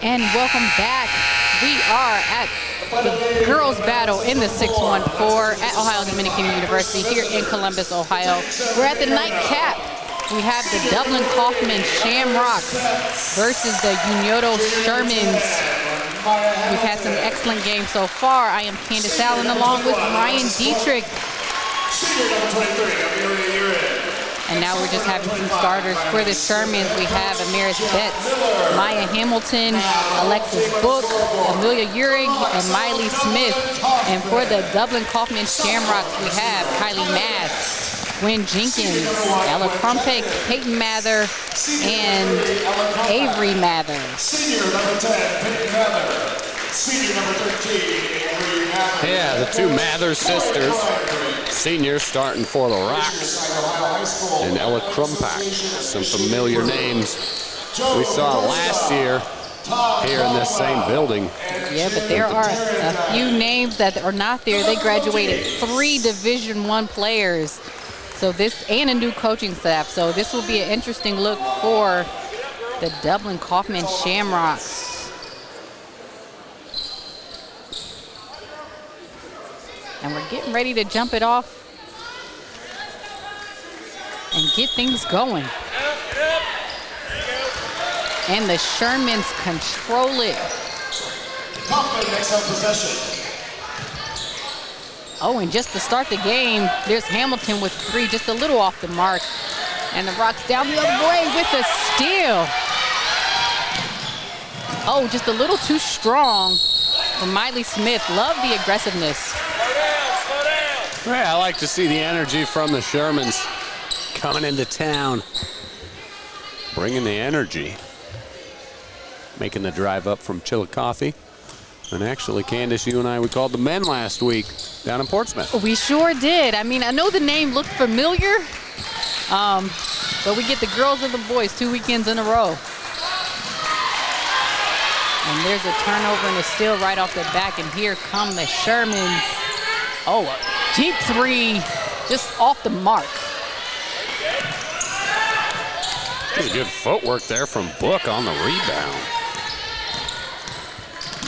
And welcome back. We are at the girls' battle in the 614 at Ohio Dominican University here in Columbus, Ohio. We're at the nightcap. We have the Dublin Coffman Shamrocks versus the Unioto Shermans. We've had some excellent games so far. I am Candace Allen along with Ryan Dietrich. And now we're just having some starters for the Shermans. We have Amaris Betts, Maya Hamilton, Alexis Book, Amelia Uhrig, and Miley Smith. And for the Dublin Coffman Shamrocks, we have Kylie Mass, Gwen Jenkins, Ella Crumpet, Peyton Mather, and Avery Mather. Senior number 10, Peyton Mather. Senior number 13, Avery Mather. Yeah, the two Mather sisters. Seniors starting for the Rocks. And Ella Crumpet, some familiar names we saw last year here in this same building. Yeah, but there are a few names that are not there. They graduated 3 Division I players. So this, and a new coaching staff. So this will be an interesting look for the Dublin Coffman Shamrocks. And we're getting ready to jump it off and get things going. And the Shermans control it. Coffman makes up possession. Oh, and just to start the game, there's Hamilton with 3, just a little off the mark. And the Rocks down the other way with a steal. Oh, just a little too strong for Miley Smith. Love the aggressiveness. Yeah, I like to see the energy from the Shermans coming into town, bringing the energy, making the drive up from Chillicothe. And actually, Candace, you and I, we called the men last week down in Portsmouth. We sure did. I mean, I know the name looked familiar, but we get the girls and the boys 2 weekends in a row. And there's a turnover and a steal right off the back, and here come the Shermans. Oh, a deep 3, just off the mark. There's good footwork there from Book on the rebound.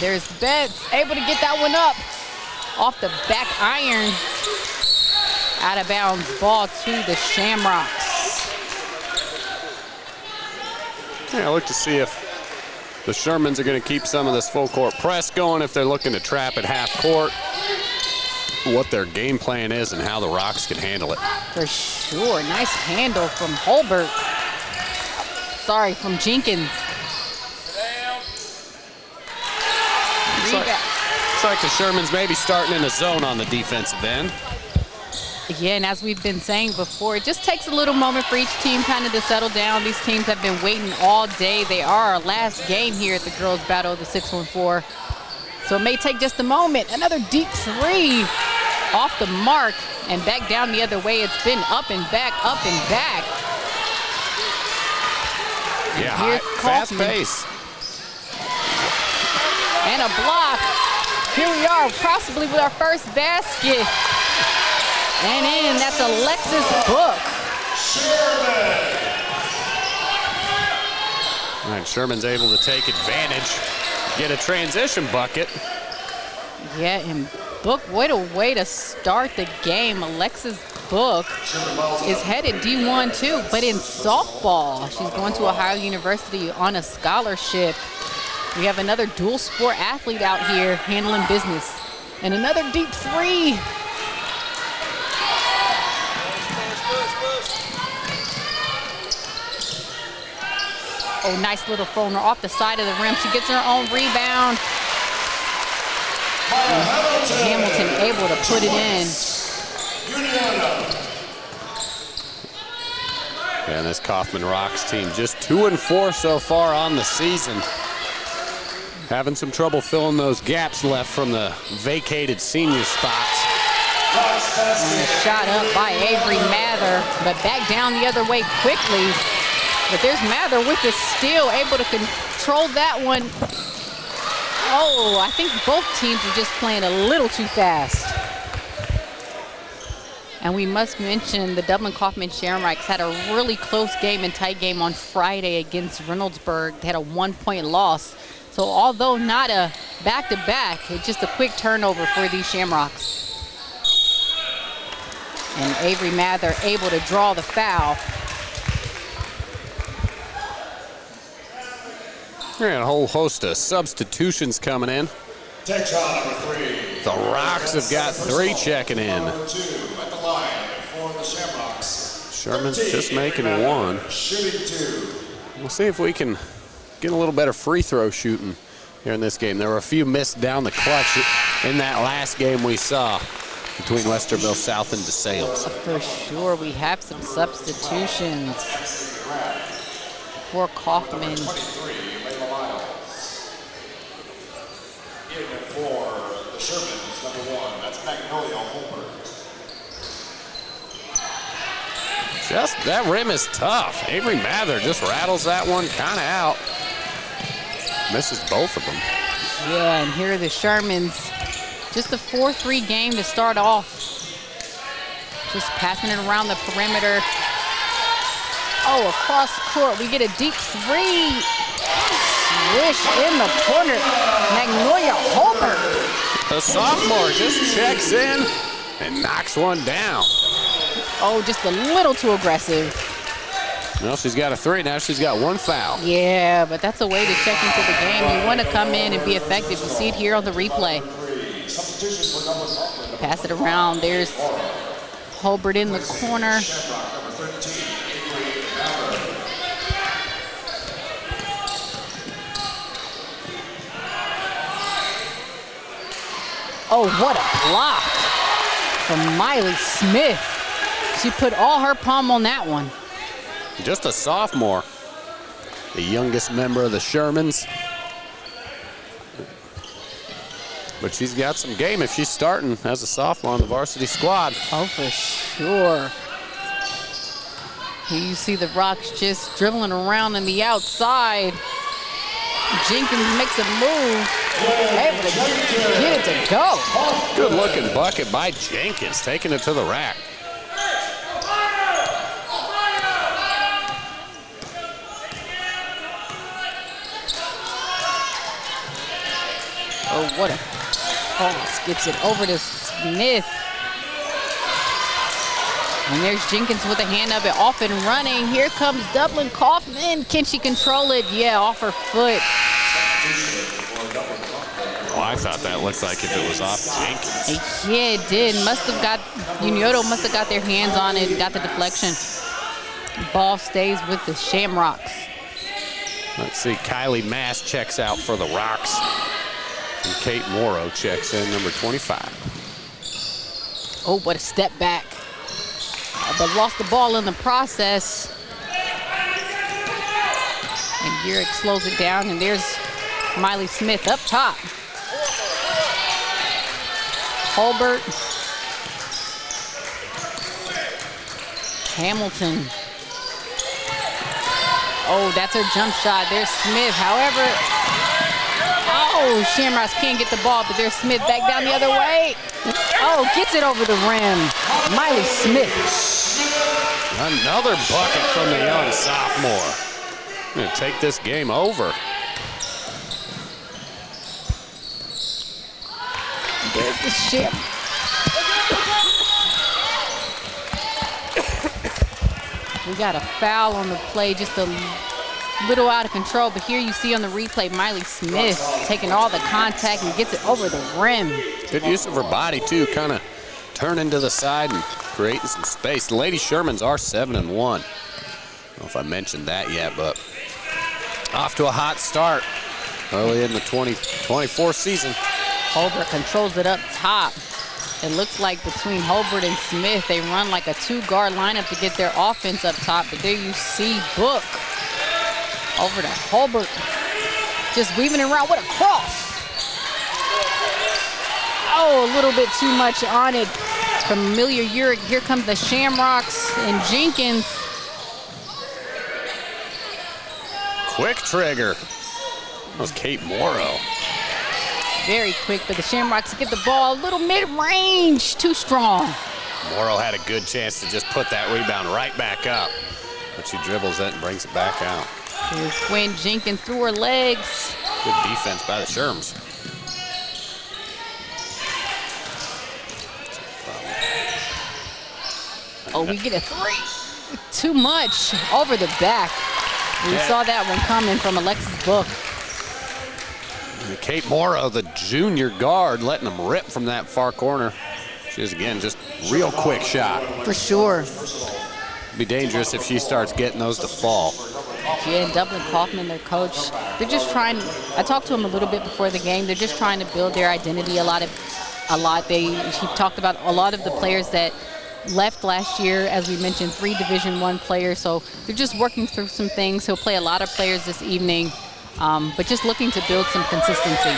There's Betts, able to get that one up. Off the back iron. Out of bounds ball to the Shamrocks. Yeah, look to see if the Shermans are going to keep some of this full court press going, if they're looking to trap at half court, what their game plan is and how the Rocks can handle it. For sure, nice handle from Holbert. Sorry, from Jenkins. It's like the Shermans maybe starting in a zone on the defensive end. Yeah, and as we've been saying before, it just takes a little moment for each team kind of to settle down. These teams have been waiting all day. They are our last game here at the girls' battle of the 614. So it may take just a moment. Another deep 3 off the mark and back down the other way. It's been up and back, up and back. And yeah, fast pace. And a block. Here we are, possibly with our first basket. And in, that's Alexis Book. All right, Sherman's able to take advantage, get a transition bucket. Yeah, and Book, what a way to start the game. Alexis Book is headed D1 too, but in softball. She's going to Ohio University on a scholarship. We have another dual sport athlete out here handling business. And another deep 3. Oh, nice little phoner off the side of the rim. She gets her own rebound. Hamilton able to put it in. And this Coffman Rocks team just 2-4 so far on the season. Having some trouble filling those gaps left from the vacated senior spots. And a shot up by Avery Mather, but back down the other way quickly. But there's Mather with the steal, able to control that one. Oh, I think both teams are just playing a little too fast. And we must mention the Dublin Coffman Shamrocks had a really close game and tight game on Friday against Reynoldsburg. They had a 1-point loss. So although not a back-to-back, it's just a quick turnover for these Shamrocks. And Avery Mather able to draw the foul. We got a whole host of substitutions coming in. Take shot number 3. The Rocks have got 3 checking in. Number 2 at the line for the Shamrocks. Sherman's 13, just making Avery Mather, 1. Shooting 2. We'll see if we can get a little better free throw shooting here in this game. There were a few missed down the clutch in that last game we saw between Westerville South and DeSales. For sure, we have some substitutions for Coffman. 23, Layla Miles. In for the Shermans, number 1. That's Magnolia Holbert. Just that rim is tough. Avery Mather just rattles that one kind of out. Misses both of them. Yeah, and here are the Shermans. Just a 4-3 game to start off. Just passing it around the perimeter. Oh, across court, we get a deep 3. Swish in the corner. Magnolia Holbert. The sophomore just checks in and knocks one down. Oh, just a little too aggressive. Well, she's got a 3. Now she's got 1 foul. Yeah, but that's a way to check into the game. You want to come in and be effective. You see it here on the replay. Pass it around. There's Holbert in the corner. Oh, what a block from Miley Smith. She put all her palm on that one. Just a sophomore, the youngest member of the Shermans. But she's got some game if she's starting as a sophomore on the varsity squad. Oh, for sure. Here you see the Rocks just dribbling around on the outside. Jenkins makes a move, able to get it to go. Good looking bucket by Jenkins, taking it to the rack. Oh, what a pass. Gets it over to Smith. And there's Jenkins with a hand up and off and running. Here comes Dublin Coffman. Can she control it? Yeah, off her foot. Oh, I thought that looked like if it was off Jenkins. Yeah, it did. Unioto must have got their hands on it and got the deflection. Ball stays with the Shamrocks. Let's see, Kylie Mass checks out for the Rocks. And Kate Morrow checks in, number 25. Oh, what a step back. But lost the ball in the process. And Garrick slows it down, and there's Miley Smith up top. Holbert. Hamilton. Oh, that's her jump shot. There's Smith. However, oh, Shamrocks can't get the ball, but there's Smith back down the other way. Oh, gets it over the rim. Miley Smith. Another bucket from the young sophomore. Gonna take this game over. There's the ship. We got a foul on the play, just a little out of control, but here you see on the replay Miley Smith taking all the contact and gets it over the rim. Good use of her body too, kind of turning to the side and creating some space. The Lady Shermans are 7-1. I don't know if I mentioned that yet, but off to a hot start early in the 2024 season. Holbert controls it up top. It looks like between Holbert and Smith, they run like a 2-guard lineup to get their offense up top, but there you see Book over to Holbert, just weaving it around. What a cross. Oh, a little bit too much on it. Familiar Urick. Here comes the Shamrocks and Jenkins. Quick trigger. That was Kate Morrow. Very quick, but the Shamrocks get the ball a little mid-range. Too strong. Morrow had a good chance to just put that rebound right back up, but she dribbles it and brings it back out. Here's Gwen Jenkins through her legs. Good defense by the Sherms. Oh, we get a 3. Too much over the back. We saw that one coming from Alexis Book. And Kate Morrow, the junior guard, letting them rip from that far corner. She is, again, just real quick shot. For sure. Be dangerous if she starts getting those to fall. Yeah, and Dublin Coffman, their coach, they're just trying. I talked to them a little bit before the game. They're just trying to build their identity a lot. She talked about a lot of the players that left last year, as we mentioned, 3 Division I players. So they're just working through some things. He'll play a lot of players this evening, but just looking to build some consistency.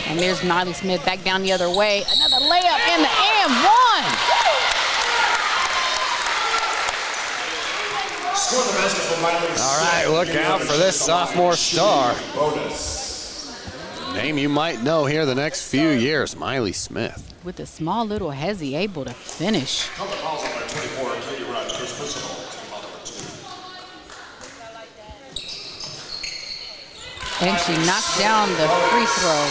And there's Miley Smith back down the other way. Another layup in the and one. All right, look out for this sophomore star. Name you might know here the next few years, Miley Smith. With a small little hezzy, able to finish. And she knocks down the free throw.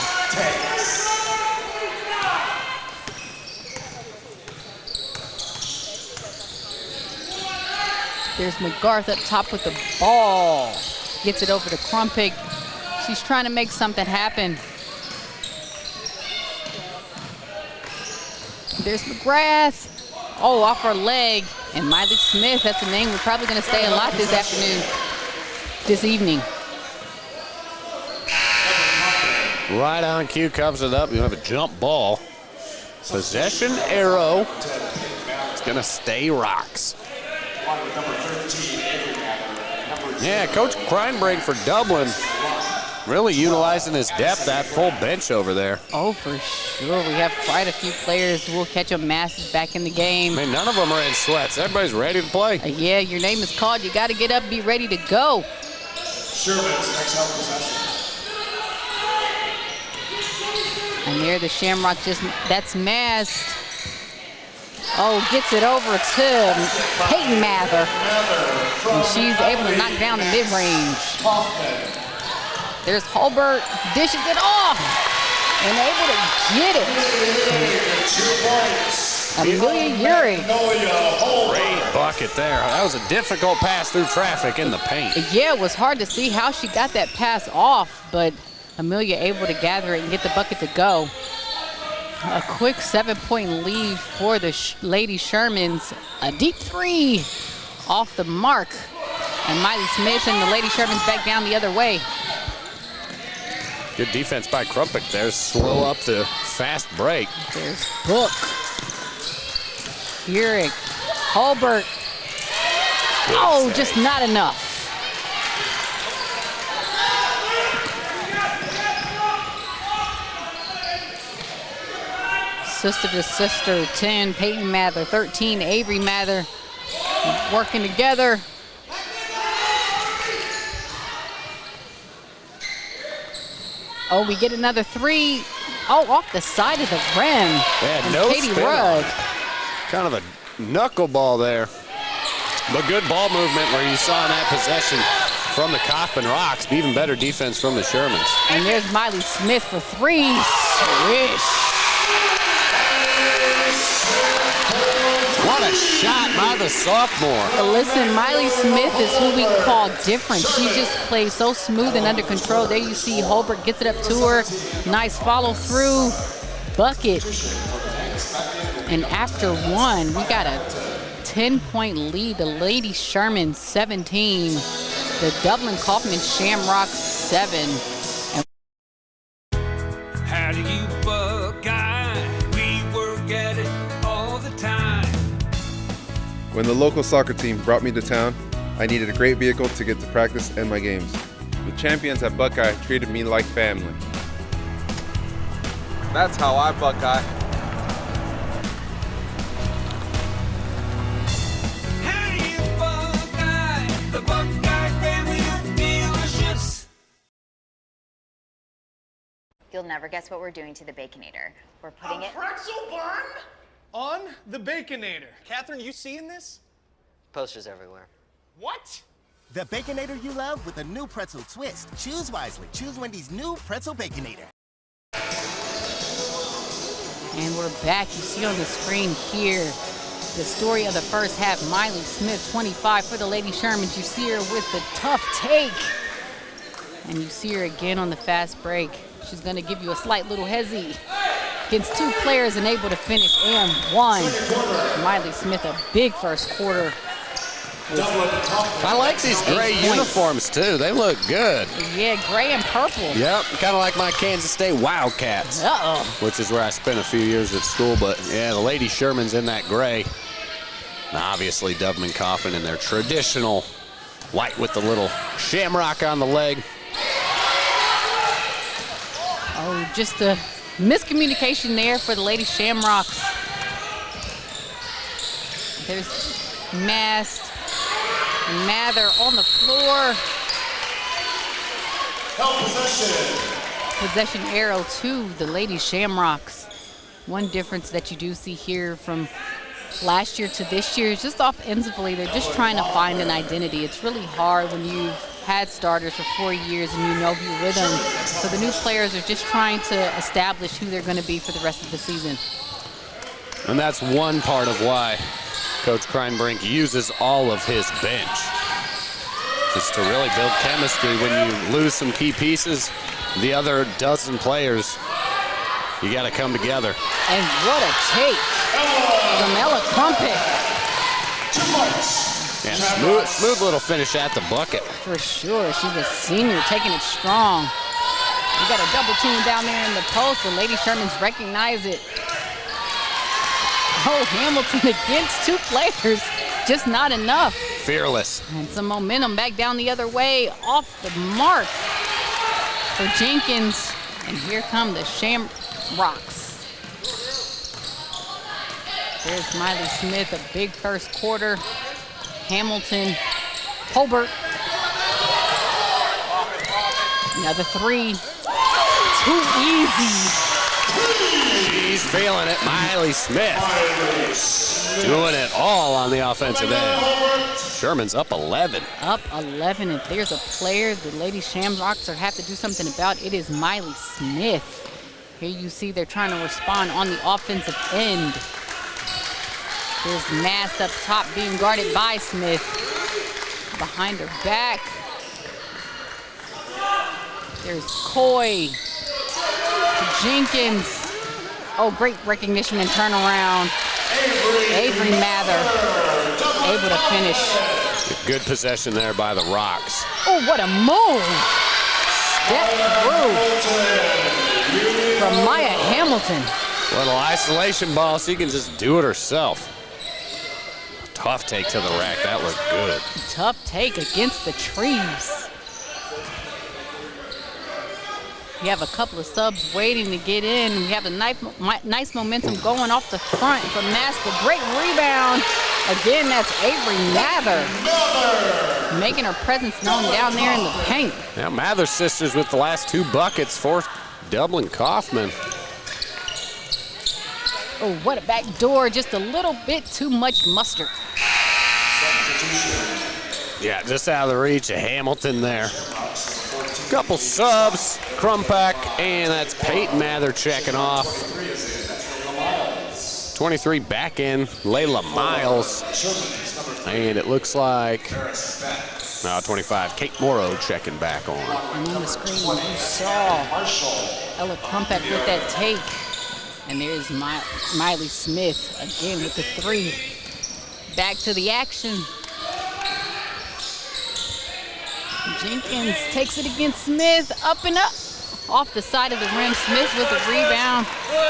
There's McGarth up top with the ball. Gets it over to Crumpig. She's trying to make something happen. There's McGrath. Oh, off her leg. And Miley Smith, that's a name we're probably going to stay a lot this afternoon, this evening. Right on cue, comes it up. You have a jump ball. Possession arrow. It's going to stay Rocks. Yeah, Coach Kreinbrink for Dublin really utilizing his depth, that full bench over there. Oh, for sure. We have quite a few players. We'll catch them masses back in the game. I mean, none of them are in sweats. Everybody's ready to play. Yeah, your name is called. You got to get up, be ready to go. And there the Shamrock that's masked. Oh, gets it over to Peyton Mather. And she's able to knock down the mid-range. There's Hulbert, dishes it off, and able to get it. Amelia Urey. Great bucket there. That was a difficult pass through traffic in the paint. Yeah, it was hard to see how she got that pass off, but Amelia able to gather it and get the bucket to go. A quick 7-point lead for the Lady Shermans. A deep 3 off the mark. And Miley Smith and the Lady Shermans back down the other way. Good defense by Crumpik there. Slow up the fast break. There's Book. Urick. Hulbert. Oh, just not enough. Sister to sister, 10, Peyton Mather, 13, Avery Mather, working together. Oh, we get another 3. Oh, off the side of the rim. Yeah, and no Katie spin. Rudd. Kind of a knuckleball there. But good ball movement where you saw in that possession from the Coffman Rocks. Even better defense from the Shermans. And there's Miley Smith for 3. Swish. What a shot by the sophomore. But listen, Miley Smith is who we call different. She just plays so smooth and under control. There you see Hulbert gets it up to her. Nice follow through. Bucket. And after 1, we got a 10-point lead. The Lady Sherman 17. The Dublin Coffman Shamrock 7. How do you Buckeye? We work at it all the time. When the local soccer team brought me to town, I needed a great vehicle to get to practice and my games. The champions at Buckeye treated me like family. That's how I Buckeye. How do you Buckeye? The Buckeye family of dealerships. You'll never guess what we're doing to the Baconator. We're putting it... pretzel bun on the Baconator. Catherine, you seeing this? Posters everywhere. What? the Baconator you love with a new pretzel twist. Choose wisely. Choose Wendy's new Pretzel Baconator. And we're back. You see on the screen here the story of the first half. Miley Smith, 25 for the Lady Shermans. You see her with the tough take. And you see her again on the fast break. She's going to give you a slight little hezzy. Against two players and able to finish and one. Miley Smith, a big first quarter. I like these gray uniforms too. They look good. Yeah, gray and purple. Yep, kind of like my Kansas State Wildcats. Uh-oh. Which is where I spent a few years at school. But yeah, the Lady Sherman's in that gray. And obviously Dublin Coffman in their traditional white with the little shamrock on the leg. Oh, just a miscommunication there for the Lady Shamrocks. There's Mather on the floor. Possession arrow to the Lady Shamrocks. One difference that you do see here from last year to this year is just offensively, they're just trying to find an identity. It's really hard when you've had starters for 4 years and you know your rhythm. So the new players are just trying to establish who they're going to be for the rest of the season. And that's one part of why Coach Kreinbrink uses all of his bench. Just to really build chemistry. When you lose some key pieces, the other dozen players, you got to come together. And what a take from Ella Crumpet. Yeah, smooth little finish at the bucket. For sure, she's a senior, taking it strong. You got a double team down there in the post. The Lady Shermans recognize it. Oh, Hamilton against two players, just not enough. Fearless. And some momentum back down the other way, off the mark for Jenkins. And here come the Shamrocks. There's Miley Smith, a big first quarter. Hamilton, Hobart. Another three. Too easy. She's feeling it. Miley Smith doing it all on the offensive end. Sherman's up 11. Up 11. If there's a player the Lady Shamrocks have to do something about, it is Miley Smith. Here you see they're trying to respond on the offensive end. There's Mast up top being guarded by Smith. Behind her back. There's Coy. Jenkins. Oh, great recognition and turnaround. Avery Mather able to finish. Good possession there by the Rocks. Oh, what a move. Step through from Maya Hamilton. Little isolation ball, so you can just do it herself. Tough take to the rack. That looked good. Tough take against the trees. We have a couple of subs waiting to get in. We have a nice momentum going off the front from Master. Great rebound. Again, that's Avery Mather. Making her presence known down there in the paint. Now Mather's sisters with the last two buckets for Dublin Coffman. Oh, what a back door. Just a little bit too much mustard. Yeah, just out of the reach of Hamilton there. Couple subs, Crumpack, and that's Peyton Mather checking off. 23 back in, Layla Miles. And it looks like, 25, Kate Morrow checking back on. And on the screen, you saw Ella Crumpack with that take. And there's Miley Smith again with the three. Back to the action. Jenkins takes it against Smith, up and up. Off the side of the rim, Smith with a rebound.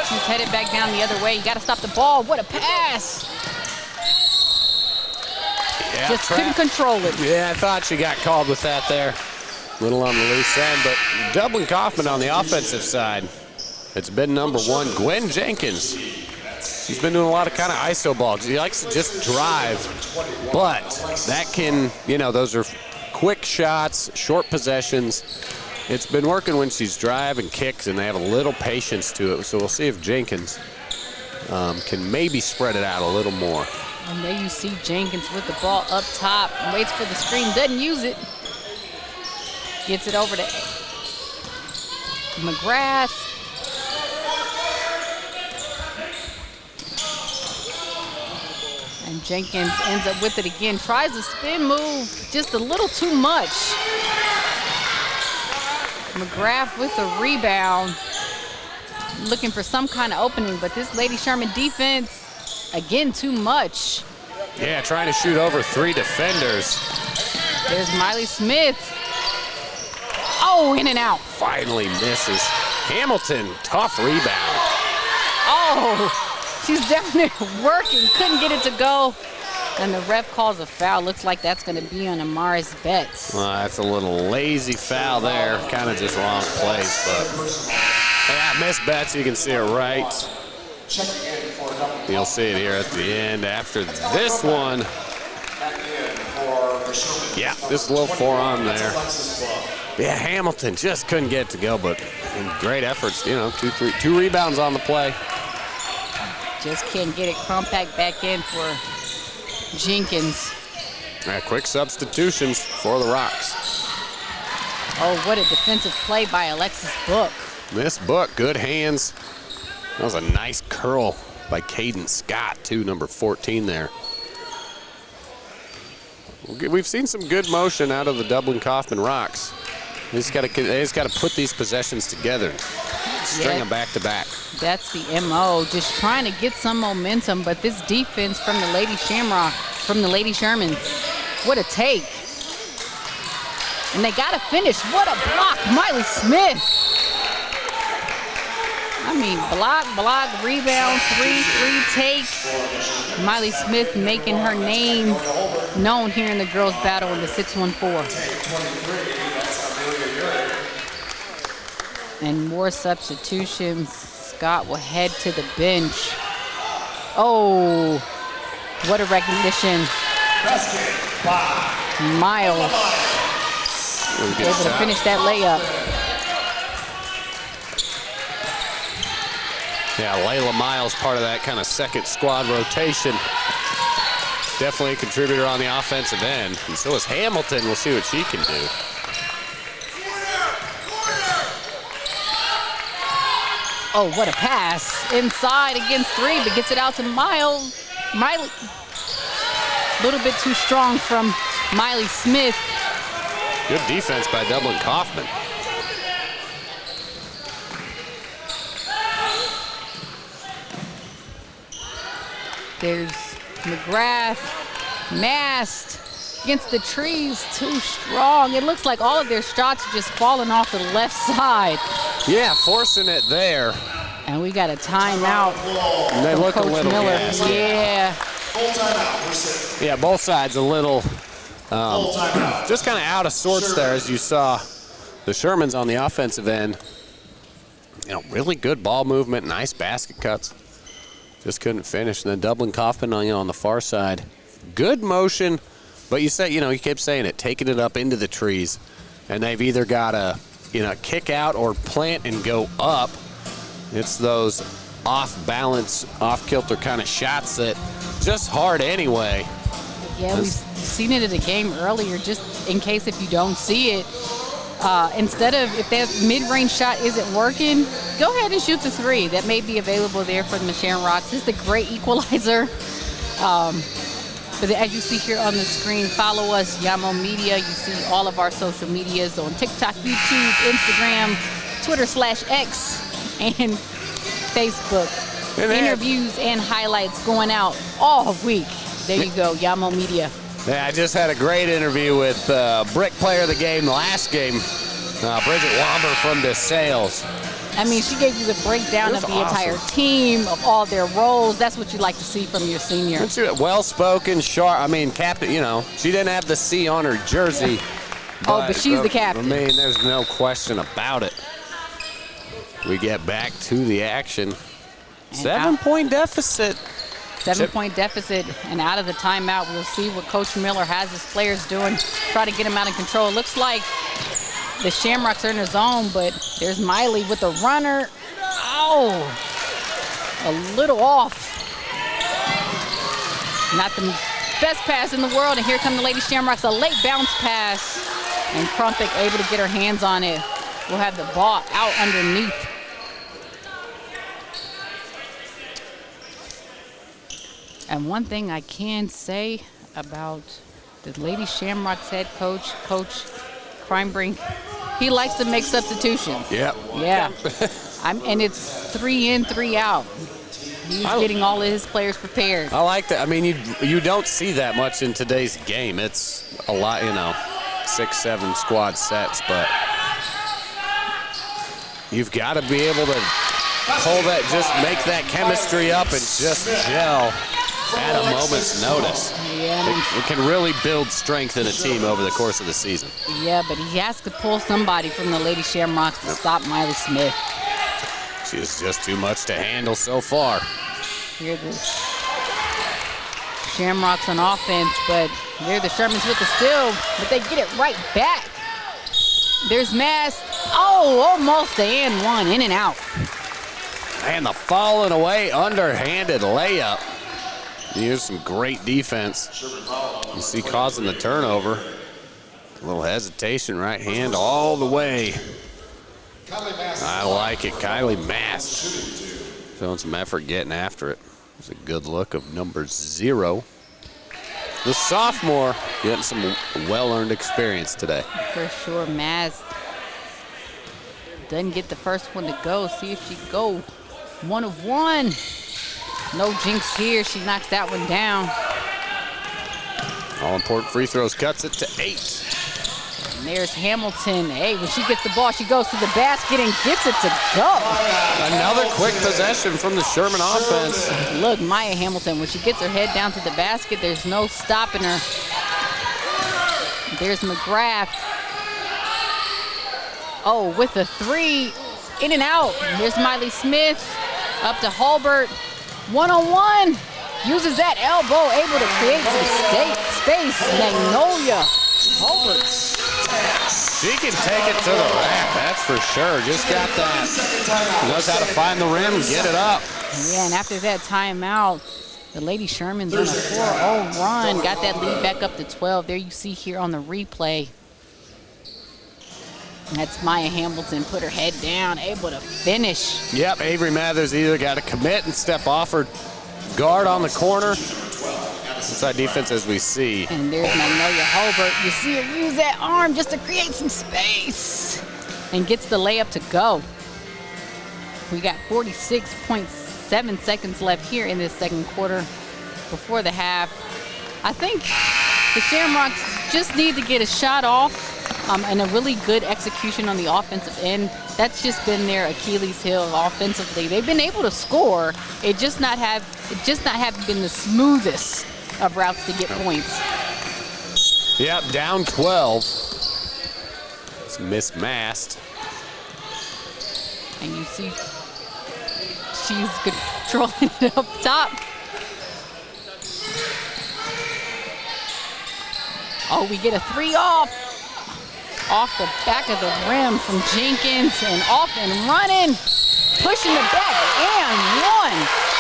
She's headed back down the other way. You gotta stop the ball. What a pass. Yeah, just couldn't control it. Yeah, I thought she got called with that there. Little on the loose end, but Dublin Coffman on the offensive side. It's been number one, Gwen Jenkins. She's been doing a lot of kind of ISO ball. She likes to just drive, but that can, those are quick shots, short possessions. It's been working when she's driving, kicks, and they have a little patience to it. So we'll see if Jenkins can maybe spread it out a little more. And there you see Jenkins with the ball up top. Waits for the screen, doesn't use it. Gets it over to McGrath. And Jenkins ends up with it again. Tries a spin move, just a little too much. McGrath with the rebound. Looking for some kind of opening, but this Lady Sherman defense, again, too much. Yeah, trying to shoot over 3 defenders. There's Miley Smith. Oh, in and out. Finally misses. Hamilton, tough rebound. Oh, she's definitely working. Couldn't get it to go. And the ref calls a foul. Looks like that's going to be on Amaris Betts. Well, that's a little lazy foul there. Kind of just wrong place, but yeah, Miss Betts, you can see it right. You'll see it here at the end after this one. Yeah, just a little forearm there. Yeah, Hamilton just couldn't get it to go, but great efforts, you know, 2 rebounds on the play. Just can't get it. Compact back in for Jenkins. Yeah, quick substitutions for the Rocks. Oh, what a defensive play by Alexis Book. Miss Book, good hands. That was a nice curl by Caden Scott, too, number 14 there. We've seen some good motion out of the Dublin Coffman Rocks. They just got to put these possessions together, string them back to back. That's the MO, just trying to get some momentum, but this defense from the Lady Shamrock, from the Lady Shermans, what a take. And they got to finish. What a block, Miley Smith. I mean, block, rebound, 3 take. Miley Smith making her name known here in the girls' battle in the 6-1-4. And more substitutions. Scott will head to the bench. Oh, what a recognition. Miles able to finish that layup. Yeah, Layla Miles, part of that kind of second squad rotation. Definitely a contributor on the offensive end. And so is Hamilton. We'll see what she can do. Oh, what a pass. Inside against 3, but gets it out to Miles. Miley. A little bit too strong from Miley Smith. Good defense by Dublin Coffman. There's McGrath, masked against the trees, too strong. It looks like all of their shots are just falling off the left side. Yeah, forcing it there. And we got a timeout. And they look Coach a little Miller. gassed. Yeah, both sides a little just kind of out of sorts there, as you saw the Shermans on the offensive end. You know, really good ball movement, nice basket cuts. Just couldn't finish. And then Dublin Coffman on the far side. Good motion, but you kept saying it, taking it up into the trees. And they've either got to, kick out or plant and go up. It's those off-balance, off-kilter kind of shots that just hard anyway. Yeah, we've seen it at a game earlier, just in case if you don't see it. Instead of, if that mid-range shot isn't working, go ahead and shoot the 3. That may be available there for the Michigan Rocks. It's the great equalizer. But as you see here on the screen, follow us, Yamo Media. You see all of our social medias on TikTok, YouTube, Instagram, Twitter/X, and Facebook. And interviews and highlights going out all week. There you go, Yamo Media. Yeah, I just had a great interview with Brick Player of the Game, last game, Bridget Womber from DeSales. I mean, she gave you the breakdown of the entire team, of all their roles. That's what you like to see from your senior. Well-spoken, sharp. I mean, captain, she didn't have the C on her jersey. But she's the captain. I mean, there's no question about it. We get back to the action. 7-point deficit. 7-point deficit, and out of the timeout, we'll see what Coach Miller has his players doing, try to get them out of control. It looks like the Shamrocks are in their zone, but there's Miley with a runner. Oh, a little off. Not the best pass in the world, and here come the Lady Shamrocks, a late bounce pass, and Crumpik able to get her hands on it. We'll have the ball out underneath. And one thing I can say about the Lady Shamrocks head coach, Coach Crimebrink, he likes to make substitutions. Yep. Yeah. And it's 3 in, 3 out. He's getting all of his players prepared. I like that. I mean, you don't see that much in today's game. It's a lot, 6, 7 squad sets, but you've got to be able to pull that, just make that chemistry up and just gel at a moment's notice. Yeah. It can really build strength in a team over the course of the season. Yeah, but he has to pull somebody from the Lady Shamrocks to stop Miley Smith. She is just too much to handle so far. Here the Shamrocks on offense, but here the Shermans with the steal, but they get it right back. There's Mass. Oh, almost the and one, in and out. And the falling away underhanded layup. Here's some great defense. You see causing the turnover. A little hesitation, right hand all the way. I like it. Kylie Mast showing some effort getting after it. There's a good look of number 0. The sophomore getting some well-earned experience today. For sure, Maz doesn't get the first one to go. See if she can go 1 of 1. No jinx here. She knocks that one down. All-important free throws, cuts it to 8. And there's Hamilton. Hey, when she gets the ball, she goes to the basket and gets it to go. Another quick possession from the Sherman offense. Look, Maya Hamilton, when she gets her head down to the basket, there's no stopping her. There's McGrath. Oh, with a 3, in and out. Here's Miley Smith, up to Hulbert. 1-on-1, uses that elbow, able to create some space. Magnolia, Hulbert. She can take it to the rack, that's for sure. Just got that. Knows how to find the rim, get it up. Yeah, and after that timeout, the Lady Sherman's on a 4-0 run. Got that lead back up to 12. There you see here on the replay. That's Maya Hamilton, put her head down, able to finish. Yep, Avery Mathers either got to commit and step off or guard on the corner. Inside defense as we see. And there's Magnolia Hulbert. You see her use that arm just to create some space and gets the layup to go. We got 46.7 seconds left here in this second quarter before the half. I think the Shamrocks just need to get a shot off and a really good execution on the offensive end. That's just been their Achilles heel offensively. They've been able to score. It just not have been the smoothest of routes to get points. Yep, down 12. It's mismasked. And you see she's controlling it up top. Oh, we get a 3 off the back of the rim from Jenkins, and off and running, pushing it back, and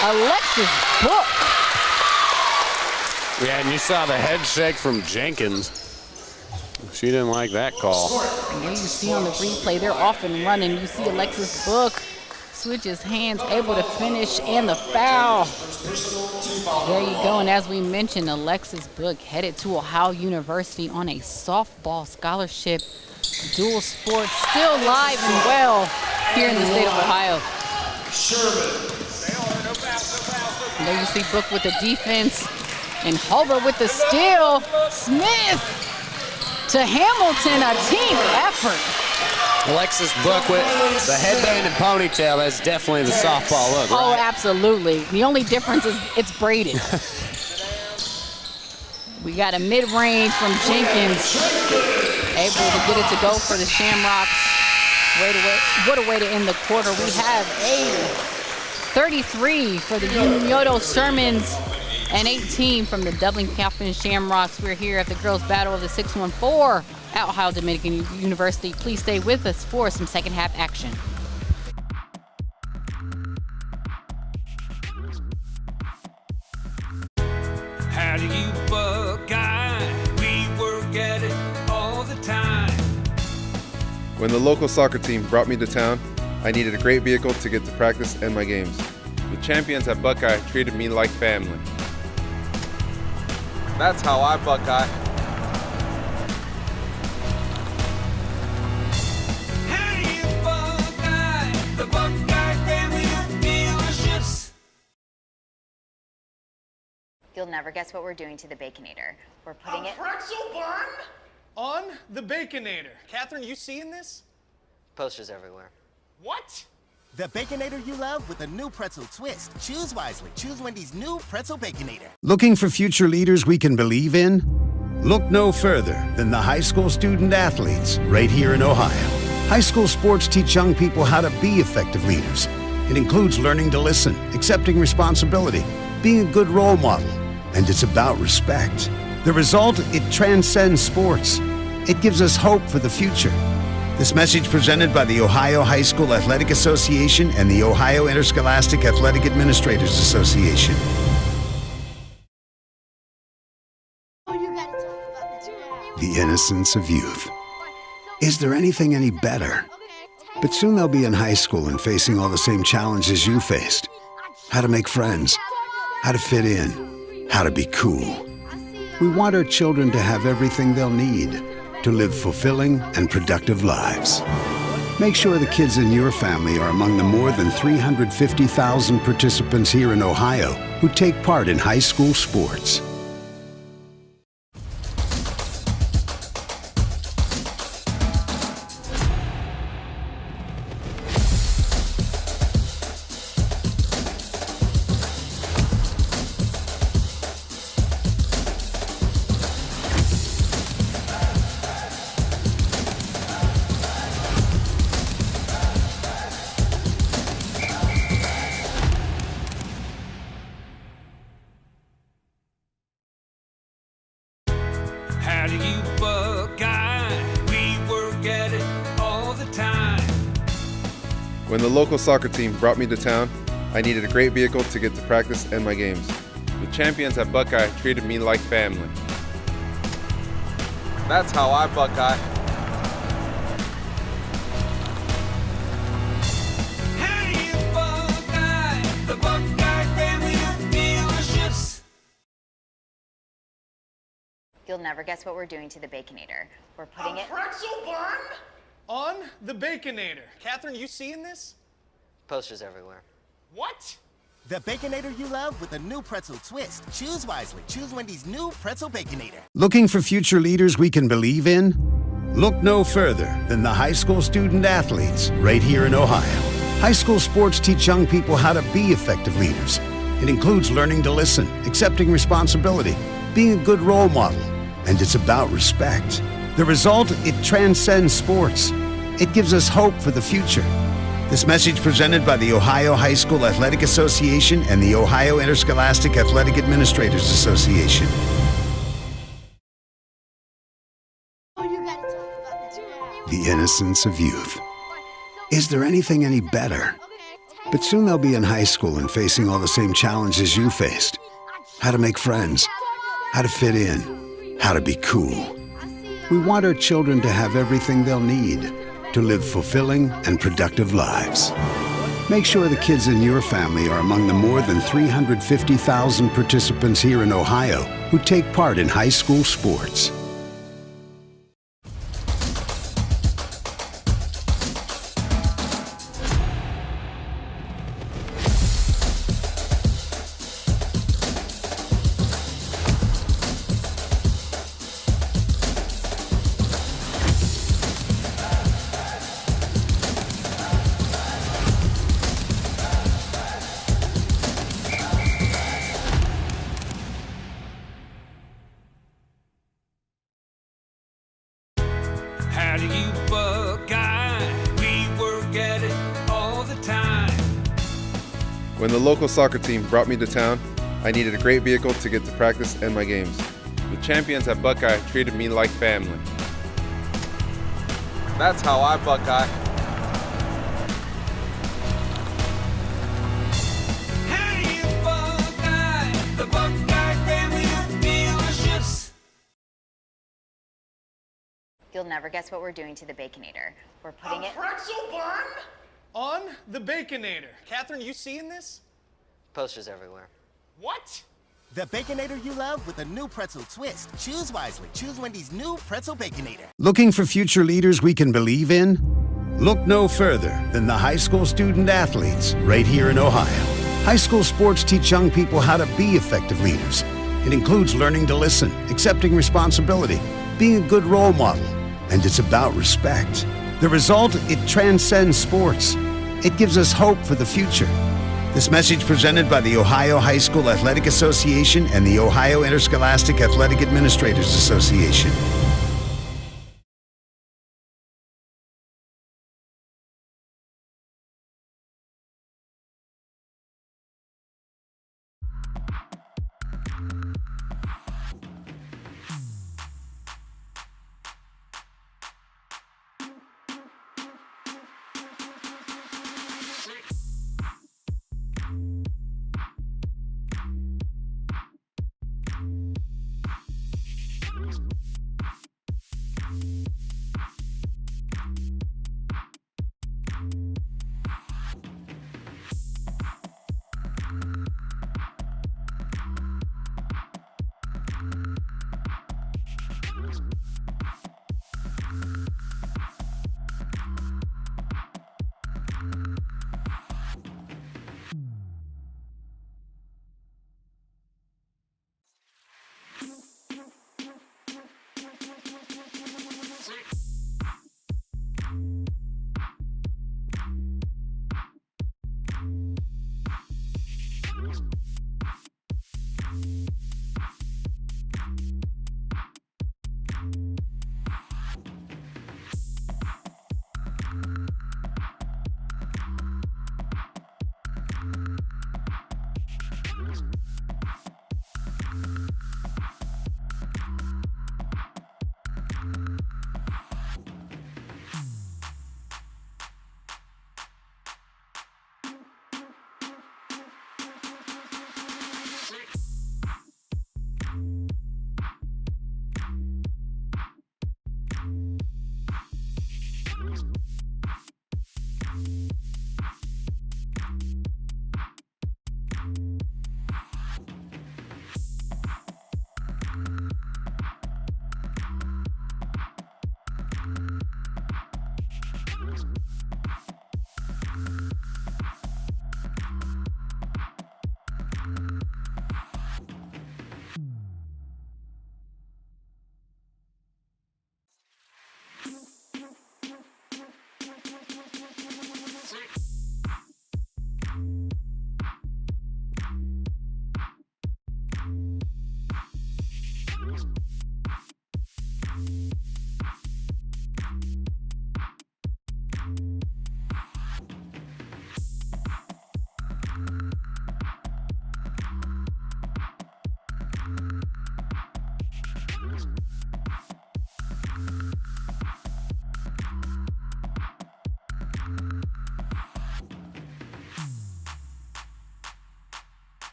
1, Alexis Book. Yeah, and you saw the head shake from Jenkins. She didn't like that call. And there you see on the replay, they're off and running. You see Alexis Book switches hands, able to finish, and the foul. There you go, and as we mentioned, Alexis Book headed to Ohio University on a softball scholarship. Dual sports, still live and well here in the state of Ohio. And there you see Book with the defense, and Hulbert with the steal. Smith to Hamilton, a team effort. Alexis Book with the headband and ponytail. That's definitely the softball look, right? Oh, absolutely. The only difference is it's braided. We got a mid-range from Jenkins. Able to get it to go for the Shamrocks. What a way to end the quarter. We have a 33 for the Unioto Shermans and 18 from the Dublin Coffman Shamrocks. We're here at the girls' battle of the 614 at Ohio Dominican University. Please stay with us for some second half action. When the local soccer team brought me to town, I needed a great vehicle to get to practice and my games. The champions at Buckeye treated me like family. That's how I Buckeye. Hey, Buckeye, the Buckeye family of dealerships. You'll never guess what we're doing to the Baconator. We're putting it. Pretzel bun on the Baconator. Catherine, you seeing this? Posters everywhere. What? The Baconator you love with a new pretzel twist. Choose wisely. Choose Wendy's new pretzel Baconator. Looking for future leaders we can believe in? Look no further than the high school student athletes right here in Ohio. High school sports teach young people how to be effective leaders. It includes learning to listen, accepting responsibility, being a good role model, and it's about respect. The result, it transcends sports. It gives us hope for the future. This message presented by the Ohio High School Athletic Association and the Ohio Interscholastic Athletic Administrators Association. The innocence of youth. Is there anything any better? But soon they'll be in high school and facing all the same challenges you faced. How to make friends, how to fit in, how to be cool. We want our children to have everything they'll need to live fulfilling and productive lives. Make sure the kids in your family are among the more than 350,000 participants here in Ohio who take part in high school sports. How do you Buckeye? We work at it all the time. When the local soccer team brought me to town, I needed a great vehicle to get to practice and my games. The champions at Buckeye treated me like family. That's how I Buckeye. Hey, Buckeye, the Buckeye family of dealerships. You'll never guess what we're doing to the Baconator. We're putting it. Pretzel bun on the Baconator. Catherine, you seeing this? Posters everywhere. What? The Baconator you love with a new pretzel twist. Choose wisely. Choose Wendy's new pretzel Baconator. Looking for future leaders we can believe in? Look no further than the high school student athletes right here in Ohio. High school sports teach young people how to be effective leaders. It includes learning to listen, accepting responsibility, being a good role model, and it's about respect. The result, it transcends sports. It gives us hope for the future. This message presented by the Ohio High School Athletic Association and the Ohio Interscholastic Athletic Administrators Association. The innocence of youth. Is there anything any better? But soon they'll be in high school and facing all the same challenges you faced. How to make friends, how to fit in, how to be cool. We want our children to have everything they'll need to live fulfilling and productive lives. Make sure the kids in your family are among the more than 350,000 participants here in Ohio who take part in high school sports. How do you Buckeye? We work at it all the time. When the local soccer team brought me to town, I needed a great vehicle to get to practice and my games. The champions at Buckeye treated me like family. That's how I Buckeye. Hey, Buckeye, the Buckeye family of dealerships. You'll never guess what we're doing to the Baconator. We're putting it... pretzel bun? On the Baconator. Catherine, you seeing this? Posters everywhere. What? The Baconator you love with a new pretzel twist. Choose wisely. Choose Wendy's new pretzel Baconator. Looking for future leaders we can believe in? Look no further than the high school student athletes right here in Ohio. High school sports teach young people how to be effective leaders. It includes learning to listen, accepting responsibility, being a good role model, and it's about respect. The result, it transcends sports. It gives us hope for the future. This message presented by the Ohio High School Athletic Association and the Ohio Interscholastic Athletic Administrators Association.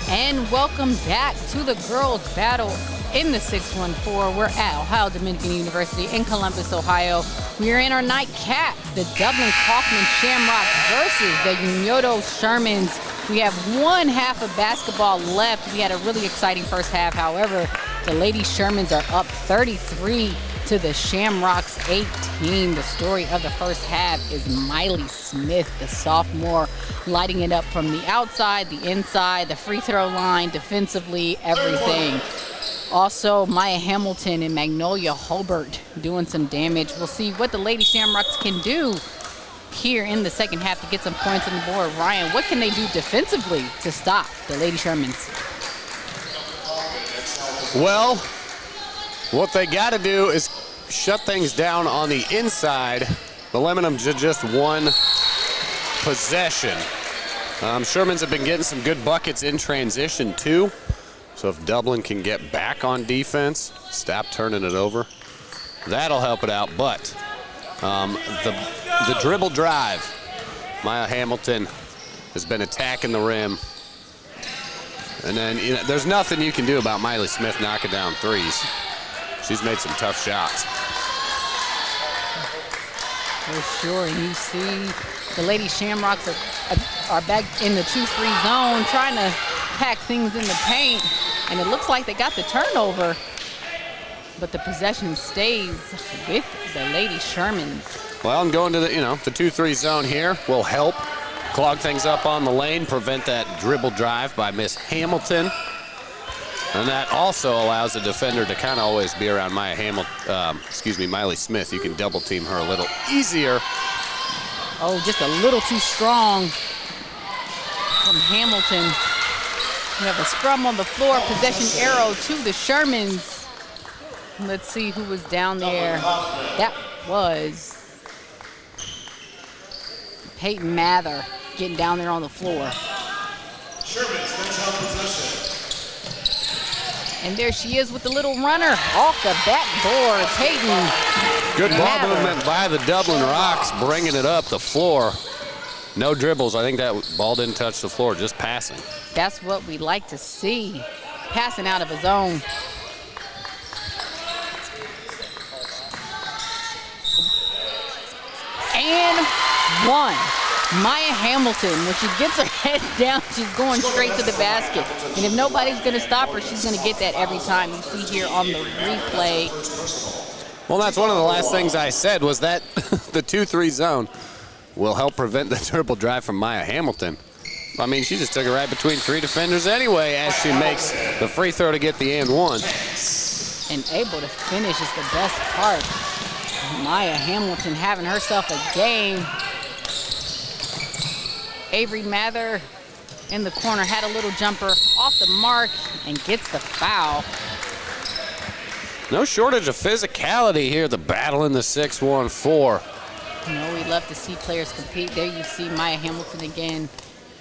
And welcome back to the girls' battle in the 614. We're at Ohio Dominican University in Columbus, Ohio. We are in our nightcap, the Dublin Coffman Shamrocks versus the Unioto Shermans. We have one half of basketball left. We had a really exciting first half. However, the Lady Shermans are up 33 to the Shamrocks 18. The story of the first half is Miley Smith, the sophomore, lighting it up from the outside, the inside, the free throw line, defensively, everything. Also, Maya Hamilton and Magnolia Hobart doing some damage. We'll see what the Lady Shamrocks can do here in the second half to get some points on the board. Ryan, what can they do defensively to stop the Lady Shermans? Well, what they got to do is shut things down on the inside. The limit them to just one possession. Shermans have been getting some good buckets in transition too. So if Dublin can get back on defense, stop turning it over, that'll help it out. But the dribble drive, Maya Hamilton has been attacking the rim. And then there's nothing you can do about Miley Smith knocking down threes. She's made some tough shots. For sure, and you see the Lady Shamrocks are back in the 2-3 zone trying to pack things in the paint, and it looks like they got the turnover, but the possession stays with the Lady Shermans. Well, and going to the 2-3 zone here will help clog things up on the lane, prevent that dribble drive by Miss Hamilton. And that also allows the defender to kind of always be around Miley Smith. You can double team her a little easier. Oh, just a little too strong from Hamilton. We have a scrum on the floor, possession arrow to the Shermans. Let's see who was down there. That was Peyton Mather getting down there on the floor. Shermans, let's have possession. And there she is with the little runner off the backboard. Peyton. Good ball movement by the Dublin Rocks, bringing it up the floor. No dribbles. I think that ball didn't touch the floor, just passing. That's what we like to see. Passing out of his zone. And one. Maya Hamilton, when she gets her head down, she's going straight to the basket. And if nobody's going to stop her, she's going to get that every time. You see here on the replay. Well, that's one of the last things I said was that the 2-3 zone will help prevent the dribble drive from Maya Hamilton. I mean, she just took it right between three defenders anyway as she makes the free throw to get the and one. And able to finish is the best part. Maya Hamilton having herself a game. Avery Mather in the corner had a little jumper off the mark and gets the foul. No shortage of physicality here, the battle in the 6-1-4. You know, we love to see players compete. There you see Maya Hamilton again.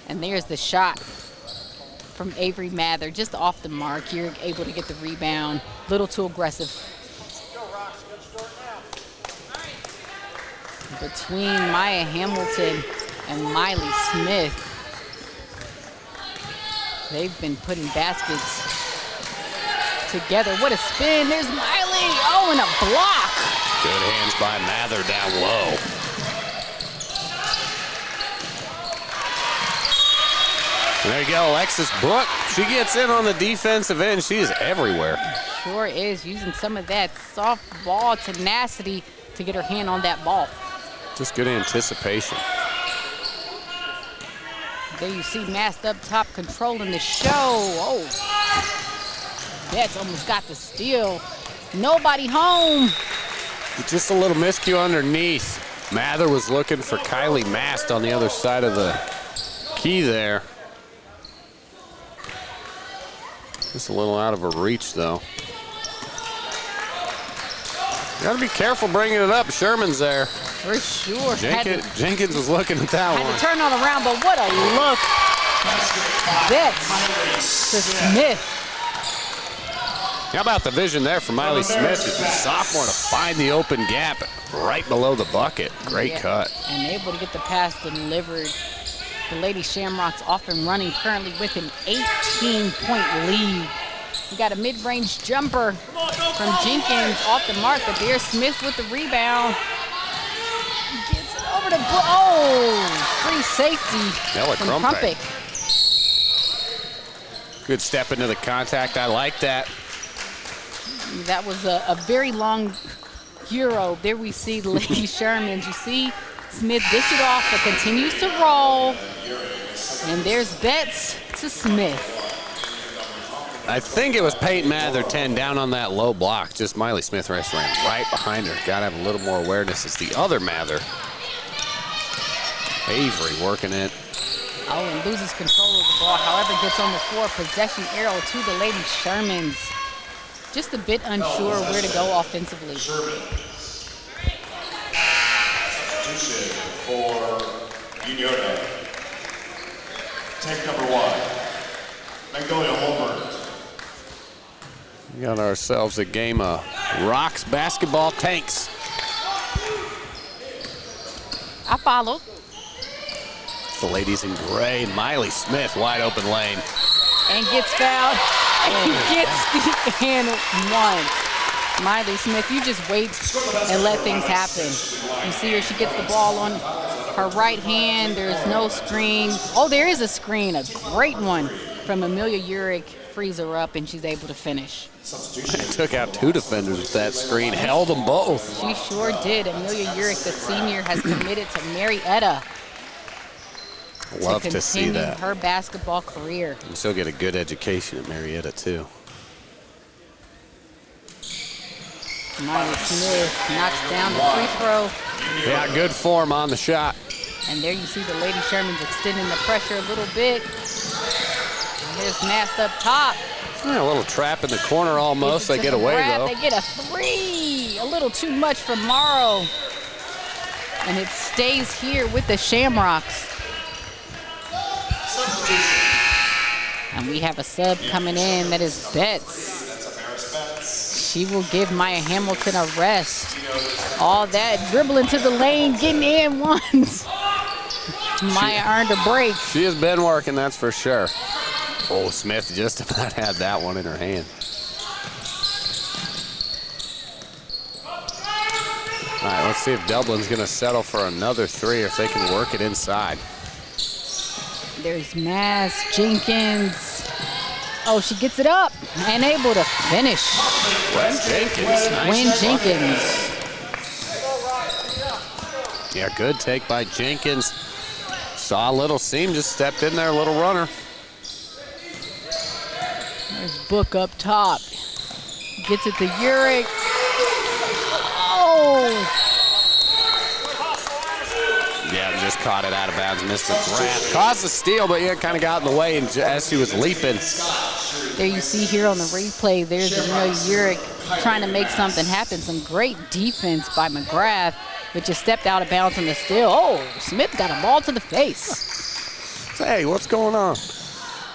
And there's the shot from Avery Mather, just off the mark. You're able to get the rebound. Little too aggressive. Between Maya Hamilton and Miley Smith, they've been putting baskets together. What a spin. There's Miley. Oh, and a block. Good hands by Mather down low. There you go, Alexis Book. She gets in on the defensive end. She is everywhere. Sure is, using some of that soft ball tenacity to get her hand on that ball. Just good anticipation. There you see Mast up top controlling the show. Oh, Betts almost got the steal. Nobody home. Just a little miscue underneath. Mather was looking for Kylie Mast on the other side of the key there. Just a little out of her reach, though. Got to be careful bringing it up. Sherman's there. For sure. Jenkins was looking at that one. Had to turn on around, but what a look. Betts to Smith. How about the vision there for Miley Smith, sophomore, to find the open gap right below the bucket. Great cut. And able to get the pass delivered. The Lady Shamrocks off and running, currently with an 18-point lead. We got a mid-range jumper from Jenkins off the mark, but there's Smith with the rebound. Gets it over to free safety from Crumpik. Good step into the contact. I like that. That was a very long Euro. There we see the Lady Shermans. You see Smith dish it off, but continues to roll. And there's Betts to Smith. I think it was Peyton Mather 10 down on that low block. Just Miley Smith ran right behind her. Got to have a little more awareness. It's the other Mather. Avery working it. Oh, and loses control of the ball. However, gets on the floor. Possession arrow to the Lady Shermans. Just a bit unsure where to go offensively. Substitution for Unioto. Tank number 1, Magnolia Holbert. We got ourselves a game of Rocks basketball tanks. I follow. The ladies in gray. Miley Smith, wide open lane. And gets fouled. And gets the and one. Miley Smith, you just wait and let things happen. You see her, she gets the ball on her right hand. There's no screen. Oh, there is a screen, a great one from Amelia Urick. Frees her up, and she's able to finish. Took out 2 defenders with that screen, held them both. She sure did. Amelia Urick, the senior, has committed to Marietta. Love to see that. Her basketball career. You still get a good education at Marietta, too. Miley Smith knocks down the free throw. Yeah, good form on the shot. And there you see the Lady Shermans extending the pressure a little bit. Here's Mast up top. Yeah, a little trap in the corner almost. They get away, though. They get a 3. A little too much for Morrow. And it stays here with the Shamrocks. And we have a sub coming in. That is Betts. She will give Maya Hamilton a rest. All that dribbling to the lane, getting in once. Maya earned a break. She has been working, that's for sure. Oh, Smith just about had that one in her hand. All right, let's see if Dublin's going to settle for another 3 or if they can work it inside. There's Mass, Jenkins. Oh, she gets it up and able to finish. Gwen Jenkins. Nice. Gwen Jenkins. Yeah, good take by Jenkins. Saw a little seam, just stepped in there, a little runner. There's Book up top. Gets it to Urick. Oh! Yeah, just caught it out of bounds, missed the grab. Caused the steal, but yeah, kind of got in the way and as she was leaping. There you see here on the replay, there's Amelia Urick trying to make something happen. Some great defense by McGrath, but just stepped out of bounds on the steal. Oh, Smith got a ball to the face. Hey, what's going on?